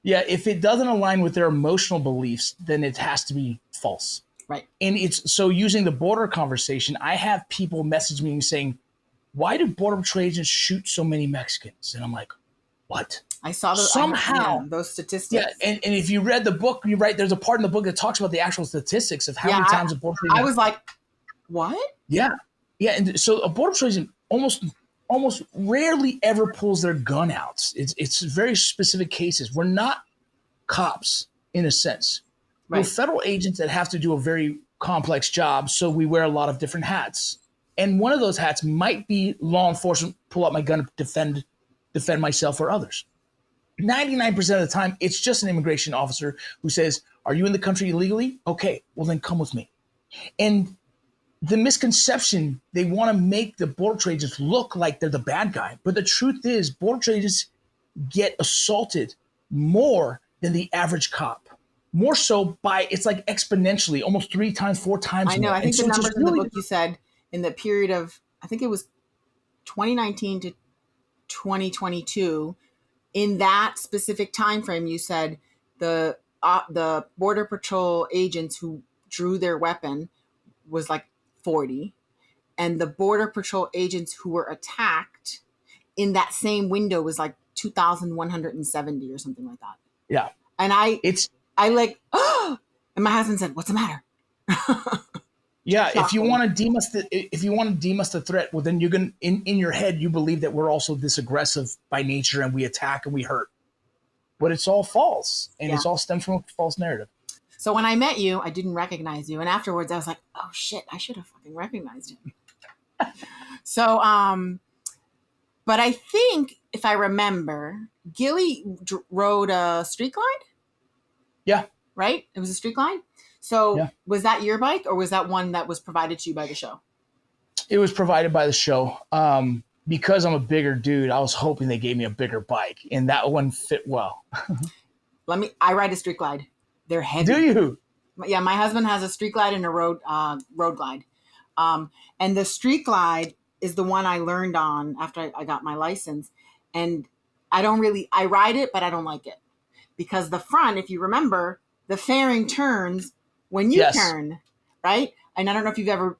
Yeah. If it doesn't align with their emotional beliefs, then it has to be false. Right. And it's so using the border conversation, I have people message me saying, why do Border Patrol agents shoot so many Mexicans? And I'm like, what? I saw those those statistics. Yeah, and if you read the book, you're right. There's a part in the book that talks about the actual statistics of how many times a Border Patrol agent. I was like, what? Yeah, and so a Border Patrol agent almost rarely ever pulls their gun out. It's very specific cases. We're not cops in a sense. Right. We're federal agents that have to do a very complex job, so we wear a lot of different hats. And one of those hats might be law enforcement, pull out my gun to defend myself or others. 99% of the time, it's just an immigration officer who says, are you in the country illegally? Okay, well then come with me. And the misconception, they want to make the Border Patrol agents look like they're the bad guy. But the truth is, Border Patrol agents get assaulted more than the average cop. More so it's like exponentially, almost 3 times, 4 times more. I know, I think the numbers in the book you said, in the period of, I think it was 2019 to 2022, in that specific time frame, you said the Border Patrol agents who drew their weapon was like 40, and the Border Patrol agents who were attacked in that same window was like 2,170 or something like that. Yeah, and I like, oh, and my husband said, "What's the matter?" Yeah, if you want to deem us the threat, well, then you're going to, in your head, you believe that we're also this aggressive by nature and we attack and we hurt. But it's all false, and it's all stems from a false narrative. So when I met you, I didn't recognize you, and afterwards I was like, oh shit, I should have fucking recognized him. So, but I think if I remember, Gilly rode a Street Glide. Yeah. Right? It was a Street Glide. So was that your bike, or was that one that was provided to you by the show? It was provided by the show. Because I'm a bigger dude, I was hoping they gave me a bigger bike, and that one fit well. I ride a Street Glide. They're heavy. Do you? Yeah, my husband has a Street Glide and a road glide. And the Street Glide is the one I learned on after I got my license. And I ride it, but I don't like it because the front, if you remember, the fairing turns when you Yes. turn, right? And I don't know if you've ever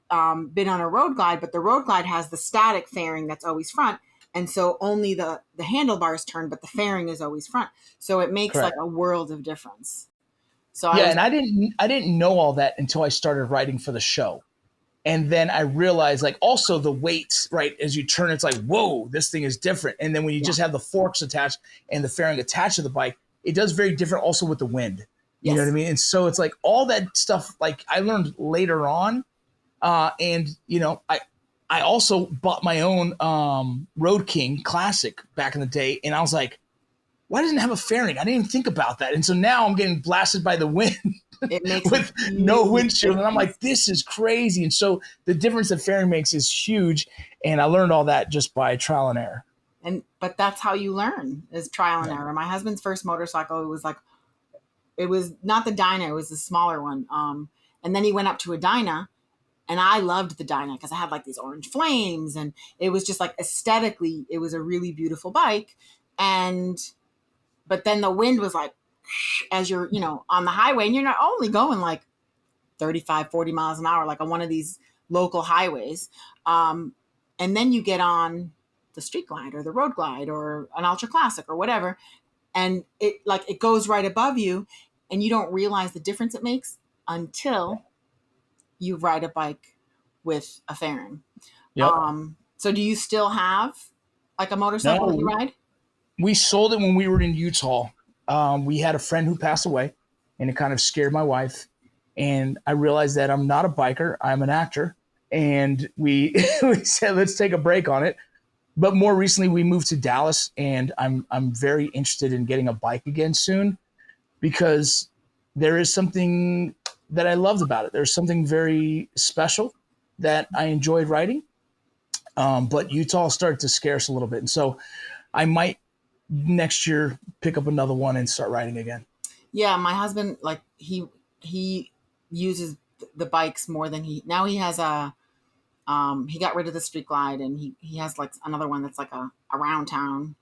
been on a road glide, but the road glide has the static fairing that's always front. And so only the handlebars turn, but the fairing is always front. So it makes Correct. like a world of difference. So And I didn't know all that until I started writing for the show. And then I realized, like, also the weights, right? As you turn, it's like, whoa, this thing is different. And then when you just have the forks attached and the fairing attached to the bike, it does very different also with the wind. You know what I mean? And so it's like all that stuff, like I learned later on. And, you know, I also bought my own Road King Classic back in the day. And I was like, why doesn't it have a fairing? I didn't even think about that. And so now I'm getting blasted by the wind it makes with no windshield. And I'm like, this is crazy. And so the difference that fairing makes is huge. And I learned all that just by trial and error. But that's how you learn, is trial and error. My husband's first motorcycle, it was not the Dyna, it was the smaller one. And then he went up to a Dyna, and I loved the Dyna because I had like these orange flames, and it was just like aesthetically, it was a really beautiful bike. But then the wind was like, as you're, you know, on the highway, and you're not only going like 35, 40 miles an hour, like on one of these local highways. And then you get on the street glide or the road glide or an ultra classic or whatever. And it goes right above you, and you don't realize the difference it makes until you ride a bike with a fairing. Yep. So do you still have like a motorcycle that you ride? We sold it when we were in Utah. We had a friend who passed away, and it kind of scared my wife. And I realized that I'm not a biker, I'm an actor. And we said, let's take a break on it. But more recently, we moved to Dallas, and I'm very interested in getting a bike again soon, because there is something that I loved about it. There's something very special that I enjoyed riding. But Utah started to scare us a little bit. And so I might next year pick up another one and start riding again. Yeah, my husband, like he uses the bikes more than he has a he got rid of the street glide, and he has like another one that's like a around town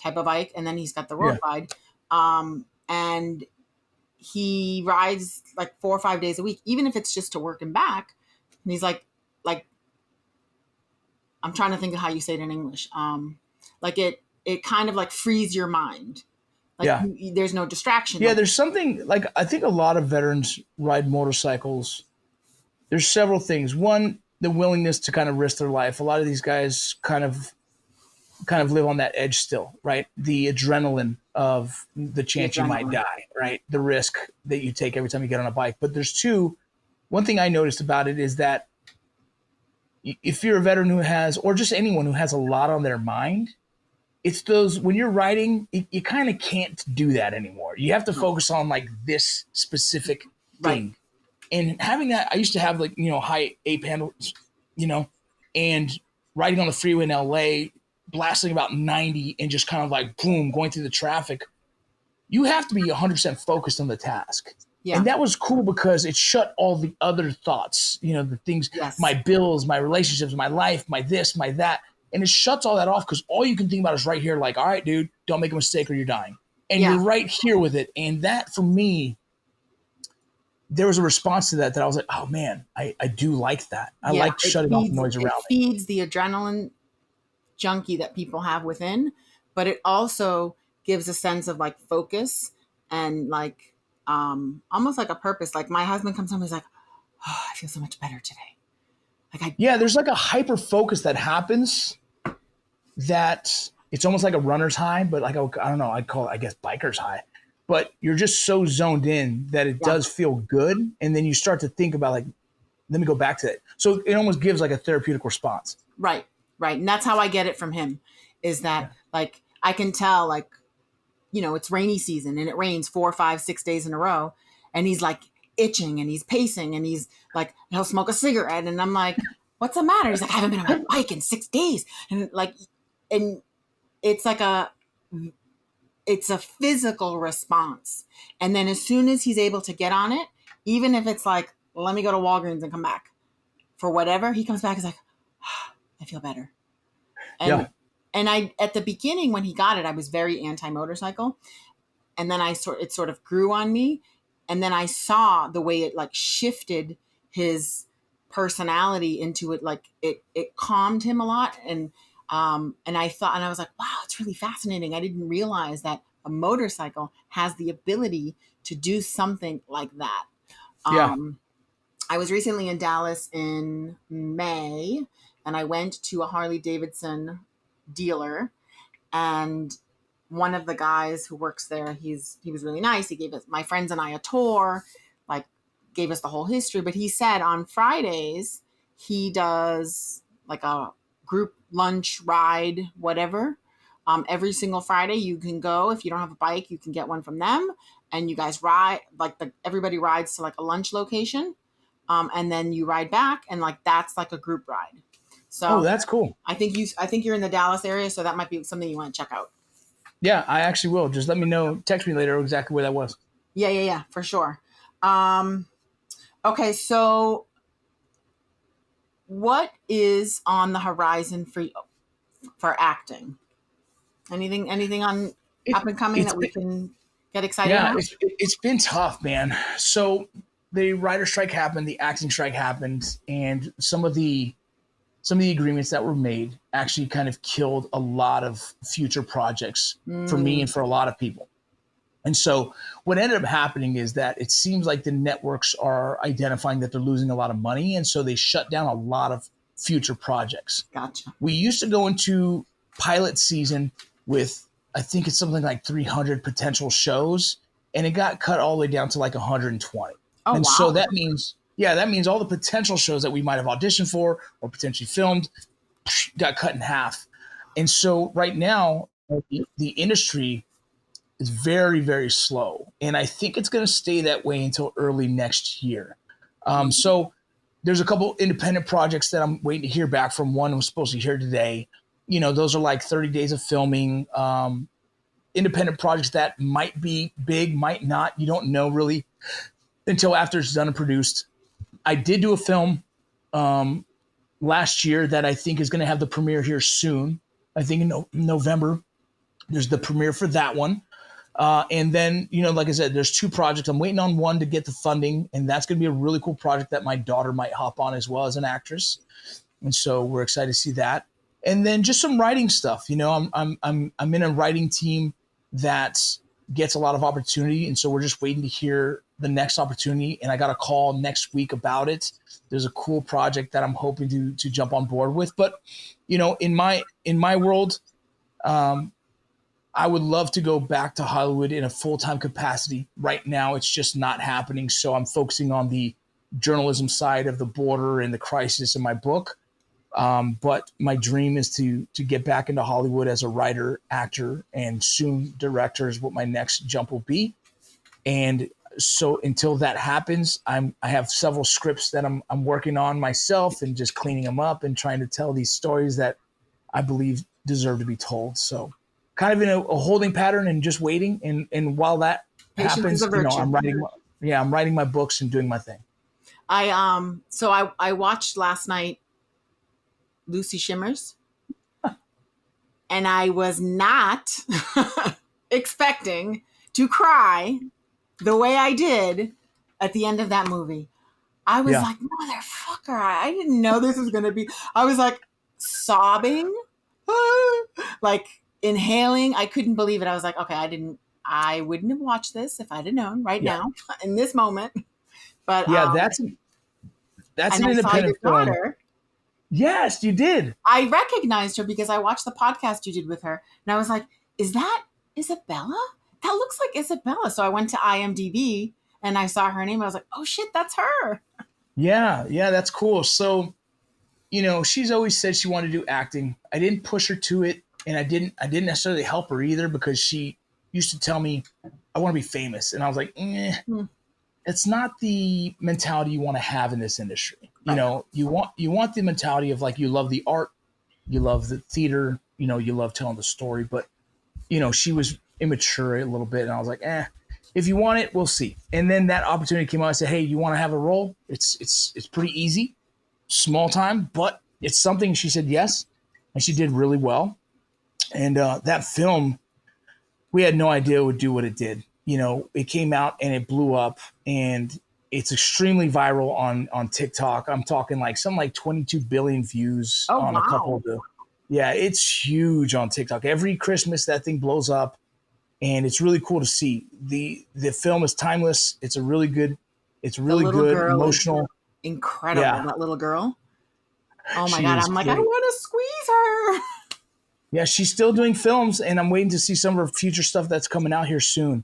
type of bike, and then he's got the road glide. And he rides like 4 or 5 days a week, even if it's just to work and back. And he's like I'm trying to think of how you say it in English. Like it kind of like frees your mind. Like there's no distraction. Yeah, there's something like, I think a lot of veterans ride motorcycles. There's several things. One, the willingness to kind of risk their life. A lot of these guys kind of live on that edge still, right? The adrenaline of the chance you might die, right? The risk that you take every time you get on a bike. But there's two. One thing I noticed about it is that if you're a veteran who has, or just anyone who has a lot on their mind, it's those, when you're riding, you kind of can't do that anymore. You have to focus on like this specific thing. Right. And having that, I used to have like, you know, high ape handles, you know, and riding on the freeway in LA, blasting about 90 and just kind of like, boom, going through the traffic. You have to be 100% focused on the task. Yeah. And that was cool because it shut all the other thoughts, you know, the things, my bills, my relationships, my life, my this, my that. And it shuts all that off because all you can think about is right here, like, all right, dude, don't make a mistake or you're dying. And you're right here with it. And that, for me, there was a response to that I was like, oh, man, I do like that. I like shutting off the noise around me. It feeds the adrenaline junkie that people have within, but it also gives a sense of, like, focus and, like, almost like a purpose. Like, my husband comes home and he's like, oh, I feel so much better today. There's like a hyper focus that happens that it's almost like a runner's high, but like, I don't know, I'd call it, I guess, biker's high. But you're just so zoned in that it does feel good. And then you start to think about like, let me go back to it. So it almost gives like a therapeutic response. Right. And that's how I get it from him, is that like, I can tell, like, you know, it's rainy season and it rains 4, 5, 6 days in a row. And he's like itching and he's pacing and he's like, he'll smoke a cigarette. And I'm like, what's the matter? He's like, I haven't been on my bike in 6 days. And like, and it's like it's a physical response. And then as soon as he's able to get on it, even if it's like, well, let me go to Walgreens and come back for whatever, he comes back, he's like, I feel better. Yeah. And I, at the beginning when he got it, I was very anti-motorcycle. And then it sort of grew on me. And then I saw the way it like shifted his personality into it. Like it calmed him a lot. And I thought, and I was like, wow, it's really fascinating. I didn't realize that a motorcycle has the ability to do something like that. Yeah. I was recently in Dallas in May, and I went to a Harley Davidson dealer, and one of the guys who works there, he was really nice. He gave us, my friends and I, a tour, like gave us the whole history. But he said on Fridays he does like a group lunch ride, whatever. Every single Friday you can go. If you don't have a bike, you can get one from them, and you guys ride, like everybody rides to like a lunch location, and then you ride back, and like that's like a group ride. So that's cool. I think you're in the Dallas area, so that might be something you want to check out. Yeah, I actually will. Just let me know. Text me later exactly where that was. Yeah, for sure. Okay, so what is on the horizon for acting? Anything on up and coming that we can get excited about? It's been tough, man. So the writer strike happened, the acting strike happened, and some of the agreements that were made actually kind of killed a lot of future projects for me and for a lot of people. And so what ended up happening is that it seems like the networks are identifying that they're losing a lot of money. And so they shut down a lot of future projects. Gotcha. We used to go into pilot season with, I think it's something like 300 potential shows, and it got cut all the way down to like 120. Oh, and wow. so that means all the potential shows that we might have auditioned for or potentially filmed got cut in half. And so right now, the industry is very, very slow. And I think it's going to stay that way until early next year. So there's a couple independent projects that I'm waiting to hear back from. One was supposed to hear today. You know, those are like 30 days of filming. Independent projects that might be big, might not. You don't know really until after it's done and produced. I did do a film last year that I think is going to have the premiere here soon. I think in November, there's the premiere for that one. And then, you know, like I said, there's two projects. I'm waiting on one to get the funding, and that's going to be a really cool project that my daughter might hop on as well as an actress. And so we're excited to see that. And then just some writing stuff. You know, I'm in a writing team that gets a lot of opportunity, and so we're just waiting to hear the next opportunity. And I got a call next week about it. There's a cool project that I'm hoping to jump on board with. But, you know, in my world, I would love to go back to Hollywood in a full-time capacity. Right now, it's just not happening. So I'm focusing on the journalism side of the border and the crisis in my book. But my dream is to get back into Hollywood as a writer, actor, and soon director is what my next jump will be. And so until that happens, I have several scripts that I'm working on myself and just cleaning them up and trying to tell these stories that I believe deserve to be told. So kind of in a holding pattern and just waiting. And while that happens, you know, I'm writing my books and doing my thing. I watched last night Lucy Shimmers, and I was not expecting to cry the way I did at the end of that movie. I was like, motherfucker, I didn't know this was going to be, I was like sobbing, like inhaling. I couldn't believe it. I was like, okay, I wouldn't have watched this if I'd have known now in this moment. But that's an independent film. Yes, you did. I recognized her because I watched the podcast you did with her, and I was like, is that Isabella? That looks like Isabella. So I went to IMDb and I saw her name. I was like, oh shit, that's her. Yeah, that's cool. So, you know, she's always said she wanted to do acting. I didn't push her to it, and I didn't necessarily help her either, because she used to tell me, I want to be famous. And I was like, it's not the mentality you want to have in this industry. You know, you want the mentality of like, you love the art, you love the theater, you know, you love telling the story. But, you know, she was immature a little bit, and I was like, if you want it, we'll see. And then that opportunity came out. I said, hey, you want to have a role? It's pretty easy, small time, but it's something. She said yes, and she did really well. And that film, we had no idea it would do what it did. You know, it came out and it blew up, and it's extremely viral on TikTok. I'm talking like something like 22 billion views on a couple of the. Yeah, it's huge on TikTok. Every Christmas that thing blows up, and it's really cool to see. The film is timeless. It's a really good. It's really good, emotional. Incredible, that little girl. Oh my God, I'm like, I want to squeeze her. Yeah, she's still doing films, and I'm waiting to see some of her future stuff that's coming out here soon.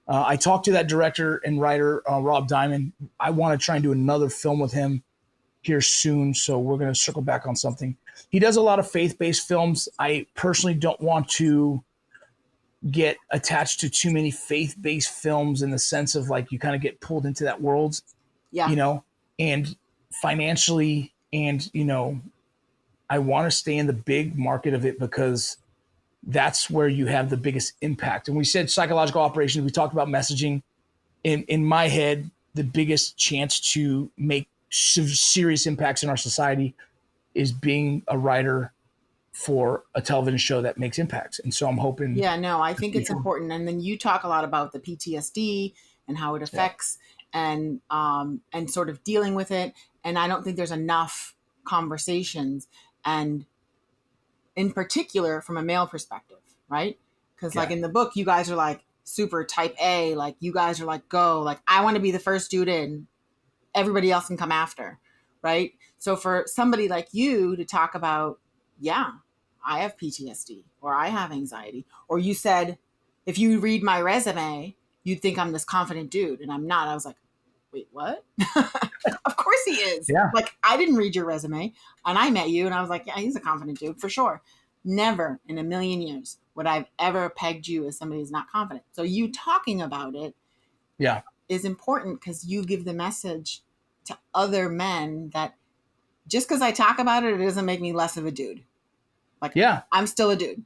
I talked to that director and writer, Rob Diamond. I want to try and do another film with him here soon, so we're going to circle back on something. He does a lot of faith-based films. I personally don't want to get attached to too many faith-based films in the sense of like you kind of get pulled into that world, you know, and financially, and, you know, I want to stay in the big market of it because that's where you have the biggest impact. And we said psychological operations. We talked about messaging. In my head, the biggest chance to make serious impacts in our society is being a writer for a television show that makes impacts. And so I'm hoping. Yeah, no, I think it's important. And then you talk a lot about the PTSD and how it affects and sort of dealing with it. And I don't think there's enough conversations, and in particular from a male perspective, right? Because like in the book, you guys are like super type A, like you guys are like, go, like I want to be the first dude in, everybody else can come after, right? So for somebody like you to talk about, I have PTSD or I have anxiety, or you said, if you read my resume, you'd think I'm this confident dude, and I'm not. I was like, wait, what? Of course he is. Yeah. Like I didn't read your resume and I met you and I was like, yeah, he's a confident dude for sure. Never in a million years would I've ever pegged you as somebody who's not confident. So you talking about it is important because you give the message to other men that just because I talk about it, it doesn't make me less of a dude. Like, I'm still a dude.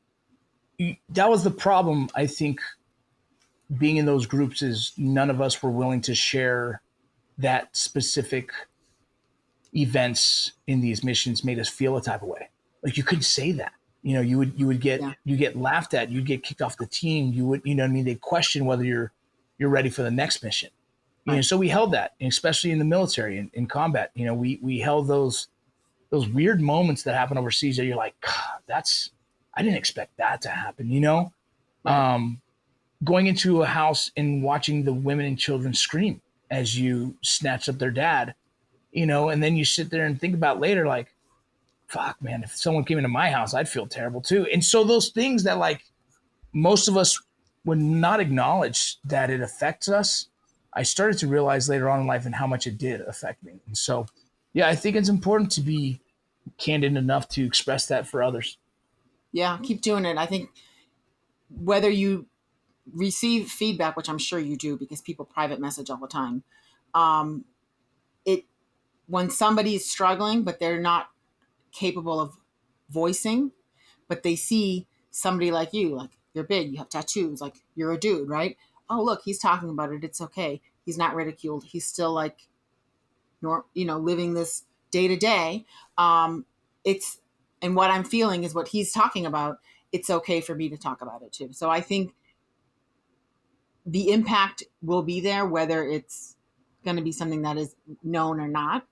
That was the problem. I think being in those groups is none of us were willing to share that specific events in these missions made us feel a type of way. Like you couldn't say that, you know, you would get laughed at, you'd get kicked off the team. You would, you know what I mean? They question whether you're ready for the next mission. You know, so we held that, especially in the military, in combat, you know, we held those weird moments that happen overseas that you're like, God, I didn't expect that to happen, you know? Going into a house and watching the women and children scream as you snatch up their dad, you know, and then you sit there and think about later, like, fuck, man, if someone came into my house, I'd feel terrible too. And so those things that like most of us would not acknowledge that it affects us, I started to realize later on in life and how much it did affect me. And so, yeah, I think it's important to be candid enough to express that for others. Yeah, keep doing it. I think whether you receive feedback, which I'm sure you do because people private message all the time, when somebody is struggling but they're not capable of voicing, but they see somebody like you, like you're big, you have tattoos, like you're a dude, right? Oh, look, he's talking about it. It's okay. He's not ridiculed. He's still like, living this day to day. And what I'm feeling is what he's talking about. It's okay for me to talk about it too. So I think the impact will be there, whether it's going to be something that is known or not.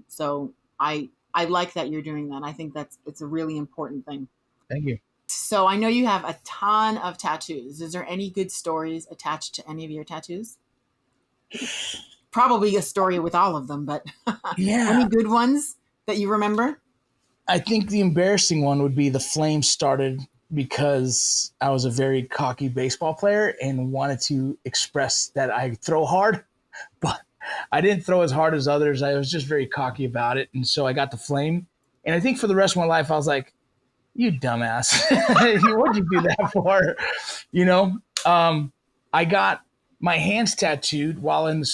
So I like that you're doing that. I think it's a really important thing. Thank you. So I know you have a ton of tattoos. Is there any good stories attached to any of your tattoos? Probably a story with all of them, but any good ones that you remember? I think the embarrassing one would be the flame started because I was a very cocky baseball player and wanted to express that I throw hard, but I didn't throw as hard as others. I was just very cocky about it. And so I got the flame. And I think for the rest of my life, I was like, you dumbass. What'd you do that for? You know, I got my hands tattooed while in the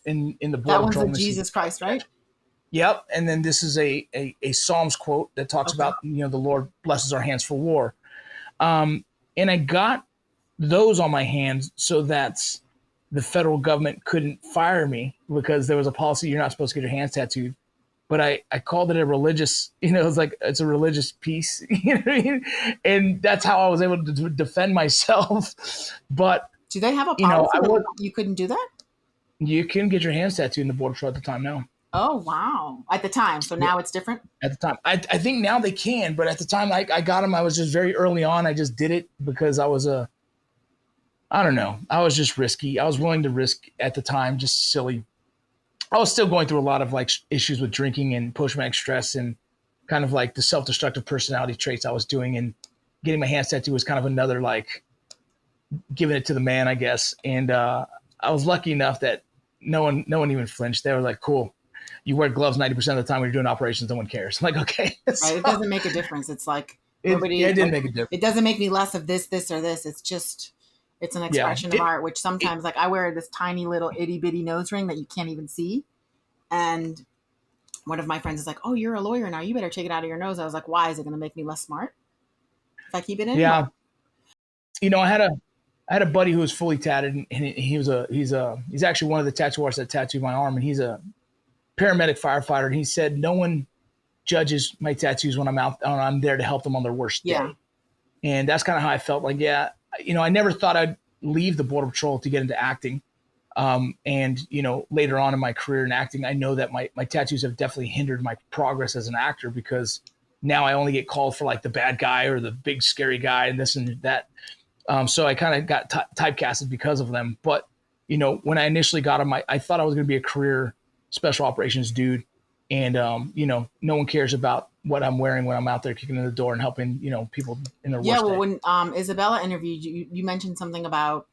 in the border that one's of Jesus Christ, right? Yep. And then this is a Psalms quote that talks about, the Lord blesses our hands for war. And I got those on my hands so that the federal government couldn't fire me because there was a policy you're not supposed to get your hands tattooed. but I called it a religious, it's like, it's a religious piece, you know what I mean? And that's how I was able to defend myself. But do they have a policy I that you couldn't do that? You can get your hands tattooed in the Border Patrol at the time now. Oh, wow. At the time. So now it's different? At the time. I think now they can, but at the time I got them, I was just very early on. I just did it because I was I don't know. I was just risky. I was willing to risk at the time, just silly. I was still going through a lot of like issues with drinking and post-traumatic stress and kind of like the self-destructive personality traits I was doing, and getting my hands tattooed was kind of another like giving it to the man, I guess. And I was lucky enough that no one even flinched. They were like, cool. You wear gloves 90% of the time when you're doing operations. No one cares. I'm like, okay. Right. It doesn't make a difference. It's like it didn't make a difference. It doesn't make me less of this, or this. It's just, it's an expression of art, which sometimes like I wear this tiny little itty bitty nose ring that you can't even see. And one of my friends is like, oh, you're a lawyer now. You better take it out of your nose. I was like, why? Is it going to make me less smart if I keep it in? Yeah. I had a buddy who was fully tatted, and he's actually one of the tattoo artists that tattooed my arm, and he's a paramedic firefighter. And he said, no one judges my tattoos when I'm there to help them on their worst day. And that's kind of how I felt. Like, I never thought I'd leave the Border Patrol to get into acting. And later on in my career in acting, I know that my tattoos have definitely hindered my progress as an actor, because now I only get called for like the bad guy or the big scary guy and this and that. So I kind of got typecasted because of them. But, when I initially got them, I thought I was going to be a career special operations dude. And, no one cares about what I'm wearing when I'm out there kicking in the door and helping, people in their worst day. When Isabella interviewed you, you mentioned something about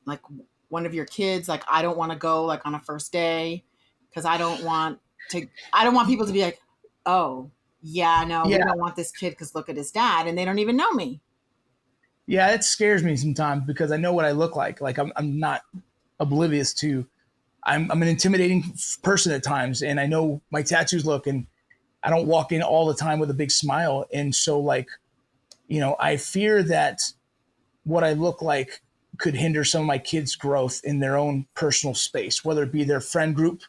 like one of your kids, like, I don't want to go like on a first day because I don't want people to be like, oh, yeah, no, we don't want this kid because look at his dad, and they don't even know me. Yeah, it scares me sometimes because I know what I look like. Like I'm not oblivious to, I'm an intimidating person at times, and I know my tattoos look, and I don't walk in all the time with a big smile. And so like, I fear that what I look like could hinder some of my kids' growth in their own personal space, whether it be their friend group,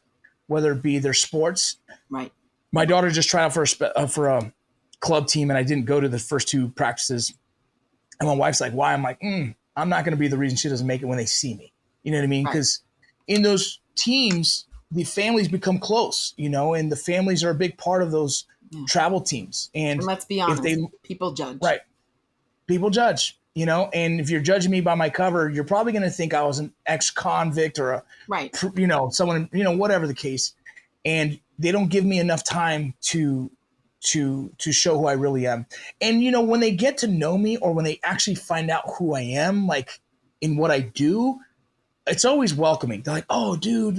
whether it be their sports. Right. My daughter just tried out for a club team, and I didn't go to the first two practices. And my wife's like, why? I'm like, I'm not going to be the reason she doesn't make it when they see me. You know what I mean? Because in those teams, the families become close, and the families are a big part of those travel teams. And let's be honest, people judge. Right. People judge, and if you're judging me by my cover, you're probably going to think I was an ex-convict or someone, whatever the case. And they don't give me enough time to show who I really am. And, when they get to know me, or when they actually find out who I am, like in what I do, it's always welcoming. They're like, oh, dude,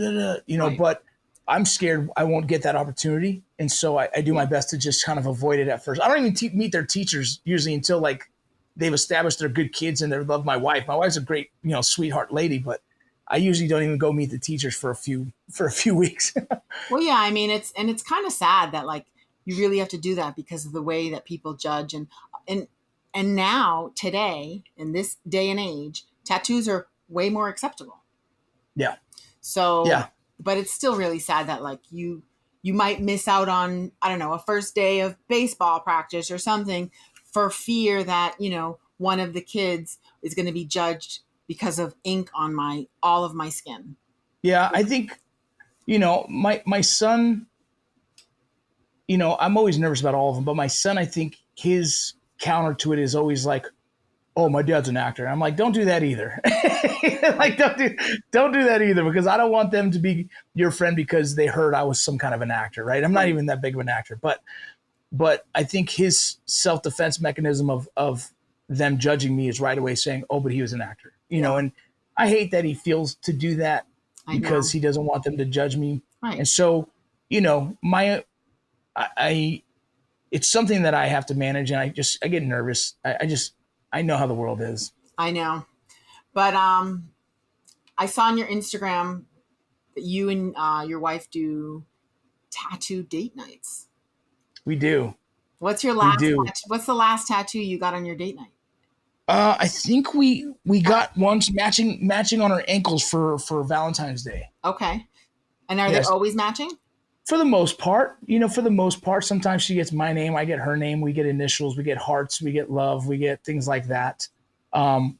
but I'm scared I won't get that opportunity. And so I do my best to just kind of avoid it at first. I don't even meet their teachers usually until like they've established they're good kids and they love my wife. My wife's a great, sweetheart lady, but I usually don't even go meet the teachers for a few weeks. Well, yeah, I mean, it's kind of sad that like you really have to do that because of the way that people judge. And now today, in this day and age, tattoos are way more acceptable. Yeah. So, but it's still really sad that like you might miss out on, I don't know, a first day of baseball practice or something for fear that, one of the kids is going to be judged because of ink on all of my skin. Yeah. I think, my son, I'm always nervous about all of them, but my son, I think his counter to it is always like, oh, my dad's an actor. And I'm like, don't do that either. Like, don't do that either, because I don't want them to be your friend because they heard I was some kind of an actor, right? I'm not even that big of an actor, but I think his self-defense mechanism of them judging me is right away saying, oh, but he was an actor, and I hate that he feels to do that because he doesn't want them to judge me. Right. And so, it's something that I have to manage, and I get nervous. I know how the world is. I know. But I saw on your Instagram that you and your wife do tattoo date nights. We do. What's the last tattoo you got on your date night? I think we got ones matching on our ankles for Valentine's Day. Okay. And are they always matching? For the most part, sometimes she gets my name, I get her name, we get initials, we get hearts, we get love, we get things like that.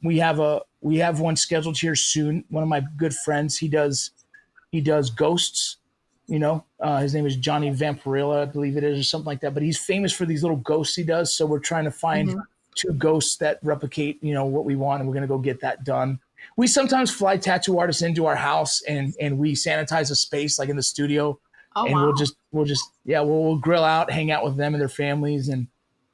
We have one scheduled here soon. One of my good friends, he does ghosts. His name is Johnny Vampirilla, I believe it is, or something like that. But he's famous for these little ghosts he does. So we're trying to find two ghosts that replicate, what we want, and we're gonna go get that done. We sometimes fly tattoo artists into our house and we sanitize a space like in the studio. Oh, and wow. we'll grill out, hang out with them and their families, and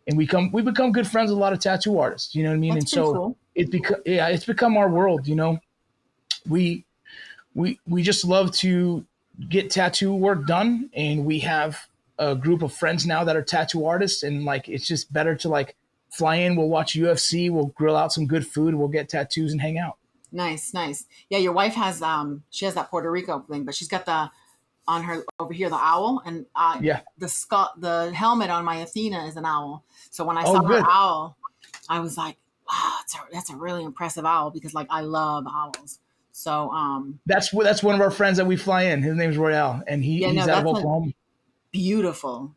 we become good friends with a lot of tattoo artists. You know what I mean? That's and so cool. it's become our world. We just love to get tattoo work done, and we have a group of friends now that are tattoo artists, and like it's just better to like fly in. We'll watch UFC, we'll grill out some good food, we'll get tattoos and hang out. Nice. Yeah, your wife has she has that Puerto Rico thing, but she's got on her over here the owl, and the helmet on my Athena is an owl. So when I saw her owl, I was like, wow, that's a really impressive owl, because like I love owls. So that's one of our friends that we fly in. His name's Royale, and he's out of Oklahoma. Beautiful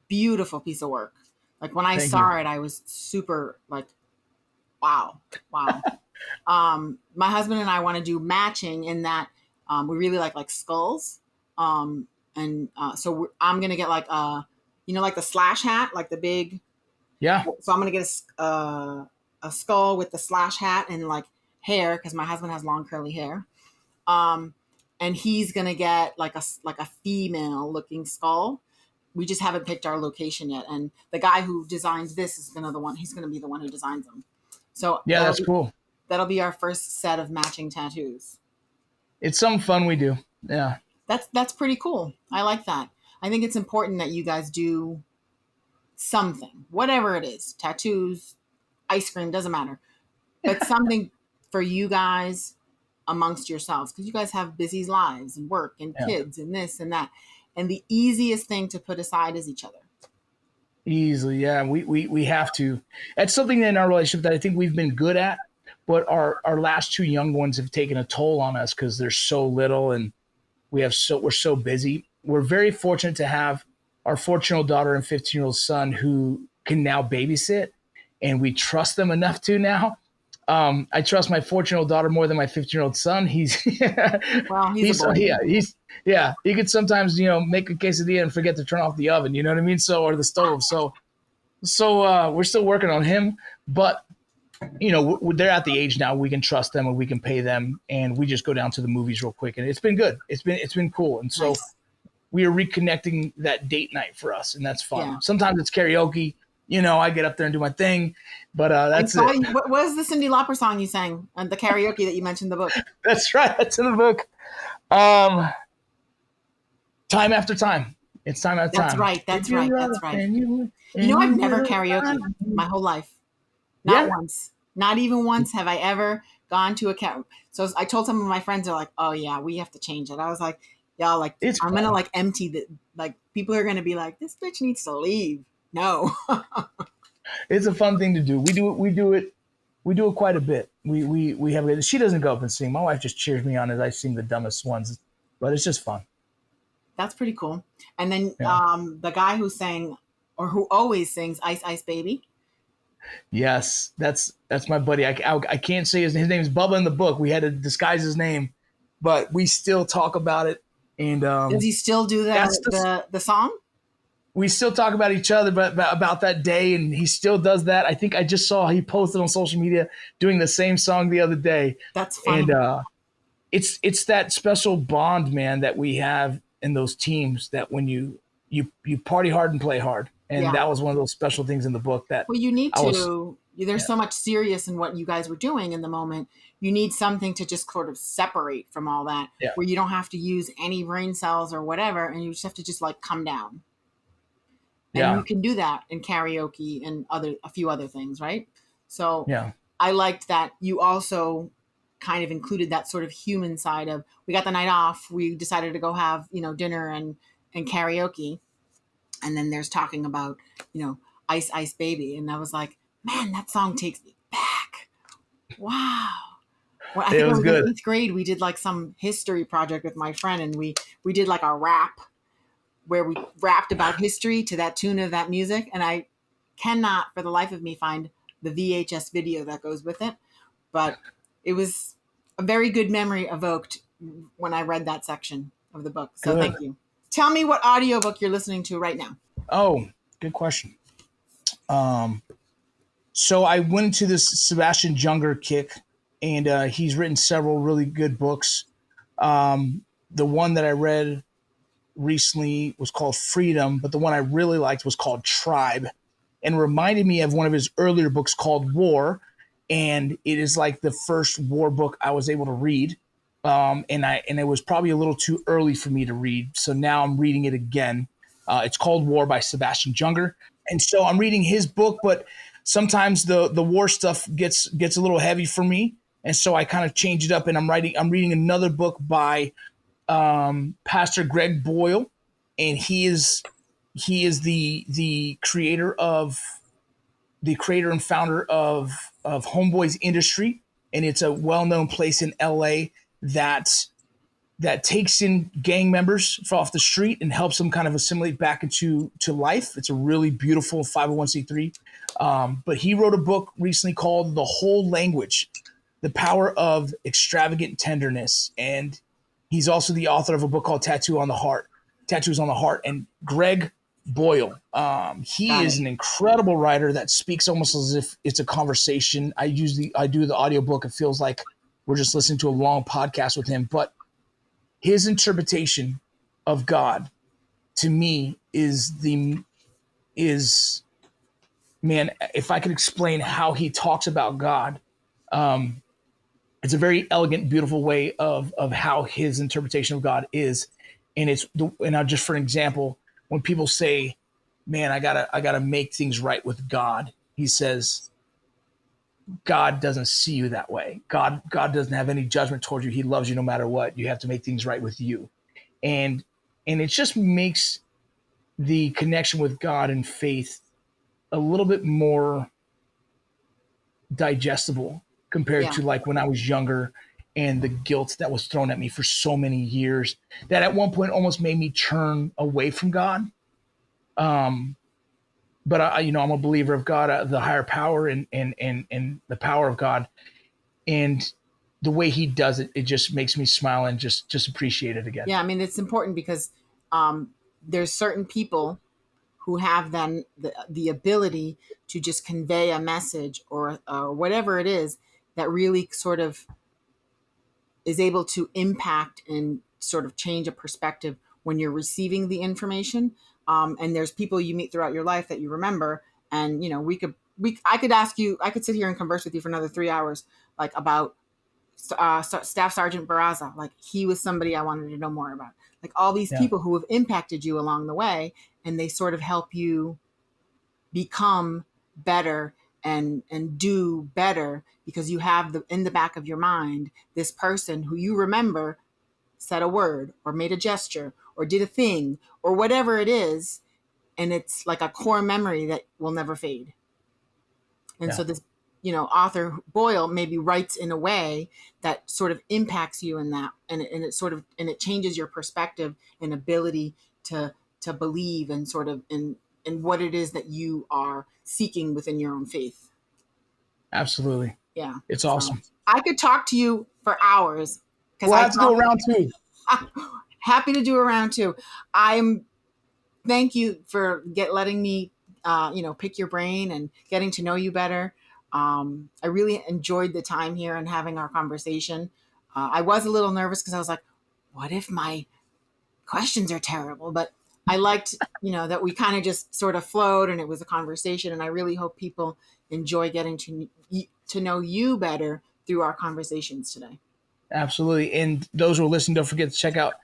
piece of work. Like when I saw it, I was super like, wow. My husband and I want to do matching in that we really like skulls. So I'm gonna get like like the slash hat, like the big. Yeah. So I'm gonna get a skull with the slash hat and like hair, because my husband has long curly hair. And he's gonna get like a female looking skull. We just haven't picked our location yet, and the guy who designs this is he's gonna be the one who designs them. So yeah, that's cool. That'll be our first set of matching tattoos. It's something fun we do. Yeah. That's pretty cool. I like that. I think it's important that you guys do something, whatever it is, tattoos, ice cream, doesn't matter, but something for you guys amongst yourselves, because you guys have busy lives and work and kids and this and that. And the easiest thing to put aside is each other. Easily. Yeah. We have to. That's something in our relationship that I think we've been good at, but our last two young ones have taken a toll on us because they're so little and we're so busy. We're very fortunate to have our 14-year-old daughter and 15-year-old son who can now babysit, and we trust them enough to now. I trust my 14-year-old daughter more than my 15-year-old son. He could sometimes, make a quesadilla and forget to turn off the oven, you know what I mean? Or the stove. So we're still working on him, but they're at the age now we can trust them and we can pay them, and we just go down to the movies real quick, and it's been good. It's been cool. And so we are reconnecting that date night for us, and that's fun. Yeah. Sometimes it's karaoke, I get up there and do my thing, but that's it. What was the Cyndi Lauper song you sang and the karaoke that you mentioned in the book? That's right. That's in the book. Time After Time. It's Time After Time. That's right. I've never karaoke my whole life. Not once. Not even once have I ever gone to a karaoke. So I told some of my friends, they're like, oh yeah, we have to change it. I was like, y'all, like, I'm going to like empty the, like, people are going to be like, this bitch needs to leave. No. It's a fun thing to do. We do it quite a bit. We have, she doesn't go up and sing. My wife just cheers me on as I sing the dumbest ones, but it's just fun. That's pretty cool. And then the guy who sang, or who always sings Ice Ice Baby. Yes, that's my buddy. I can't say his name is Bubba in the book. We had to disguise his name, but we still talk about it. And does he still do that? The song? We still talk about each other, but about that day, and he still does that. I think I just saw he posted on social media doing the same song the other day. That's fun. And it's that special bond, man, that we have in those teams. That when you party hard and play hard. And that was one of those special things in the book that. Well, you need to. There's so much serious in what you guys were doing in the moment. You need something to just sort of separate from all that, where you don't have to use any brain cells or whatever, and you just have to just like come down. And you can do that in karaoke and a few other things, right? So I liked that you also kind of included that sort of human side of, we got the night off, we decided to go have dinner and karaoke. And then there's talking about, Ice Ice Baby. And I was like, man, that song takes me back. Wow. Well, I think it was good. In 8th grade, we did like some history project with my friend, and we did like a rap where we rapped about history to that tune of that music. And I cannot for the life of me find the VHS video that goes with it. But it was a very good memory evoked when I read that section of the book. So Thank you. Tell me what audiobook you're listening to right now. Oh, good question. So I went into this Sebastian Junger kick, and he's written several really good books. The one that I read recently was called Freedom, but the one I really liked was called Tribe, and reminded me of one of his earlier books called War. And it is like the first war book I was able to read. And it was probably a little too early for me to read. So now I'm reading it again. It's called War by Sebastian Junger. And so I'm reading his book, but sometimes the war stuff gets a little heavy for me. And so I kind of change it up, and I'm reading another book by Pastor Greg Boyle. And he is the creator and founder of Homeboys Industry. And it's a well-known place in LA that takes in gang members off the street and helps them kind of assimilate back into life. It's a really beautiful 501c3. But he wrote a book recently called The Whole Language, The Power of Extravagant Tenderness. And he's also the author of a book called Tattoos on the Heart. And Greg Boyle, he is an incredible writer that speaks almost as if it's a conversation. I do the audiobook. It feels like we're just listening to a long podcast with him, but his interpretation of God to me is man, if I could explain how he talks about God, it's a very elegant, beautiful way of how his interpretation of God is. And just for an example, when people say, man, I gotta make things right with God, he says, God doesn't see you that way. God doesn't have any judgment towards you. He loves you no matter what. You have to make things right with you. And it just makes the connection with God and faith a little bit more digestible compared to like when I was younger, and the guilt that was thrown at me for so many years that at one point almost made me turn away from God. But I'm a believer of God, the higher power and the power of God, and the way he does it, it just makes me smile and just appreciate it again. Yeah. I mean, it's important because, there's certain people who have then the ability to just convey a message or whatever it is that really sort of is able to impact and sort of change a perspective when you're receiving the information. And there's people you meet throughout your life that you remember. And, I could sit here and converse with you for another 3 hours, like about Staff Sergeant Barraza. Like, he was somebody I wanted to know more about. Like, all these people who have impacted you along the way, and they sort of help you become better and do better because you have in the back of your mind, this person who you remember said a word or made a gesture or did a thing or whatever it is. And it's like a core memory that will never fade. And so this, author Boyle maybe writes in a way that sort of impacts you in that, and it changes your perspective and ability to believe and sort of in what it is that you are seeking within your own faith. Absolutely. Yeah. It's awesome. I could talk to you for hours. We'll have to go around two. Happy to do a round two. Thank you for letting me, pick your brain and getting to know you better. I really enjoyed the time here and having our conversation. I was a little nervous because I was like, what if my questions are terrible? But I liked, that we kind of just sort of flowed and it was a conversation. And I really hope people enjoy getting to know you better through our conversations today. Absolutely. And those who are listening, don't forget to check out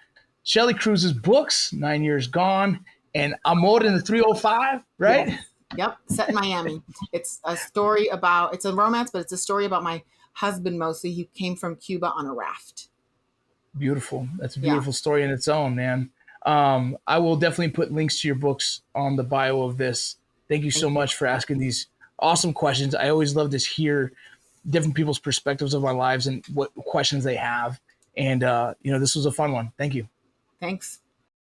Shelly Cruz's books, 9 Years Gone, and Amor in the 305, right? Yes. Yep. Set in Miami. It's a romance, but it's a story about my husband mostly. He came from Cuba on a raft. Beautiful. That's a beautiful story in its own, man. I will definitely put links to your books on the bio of this. Thank you so much for asking these awesome questions. I always love to hear different people's perspectives of our lives and what questions they have. And, this was a fun one. Thank you. Thanks.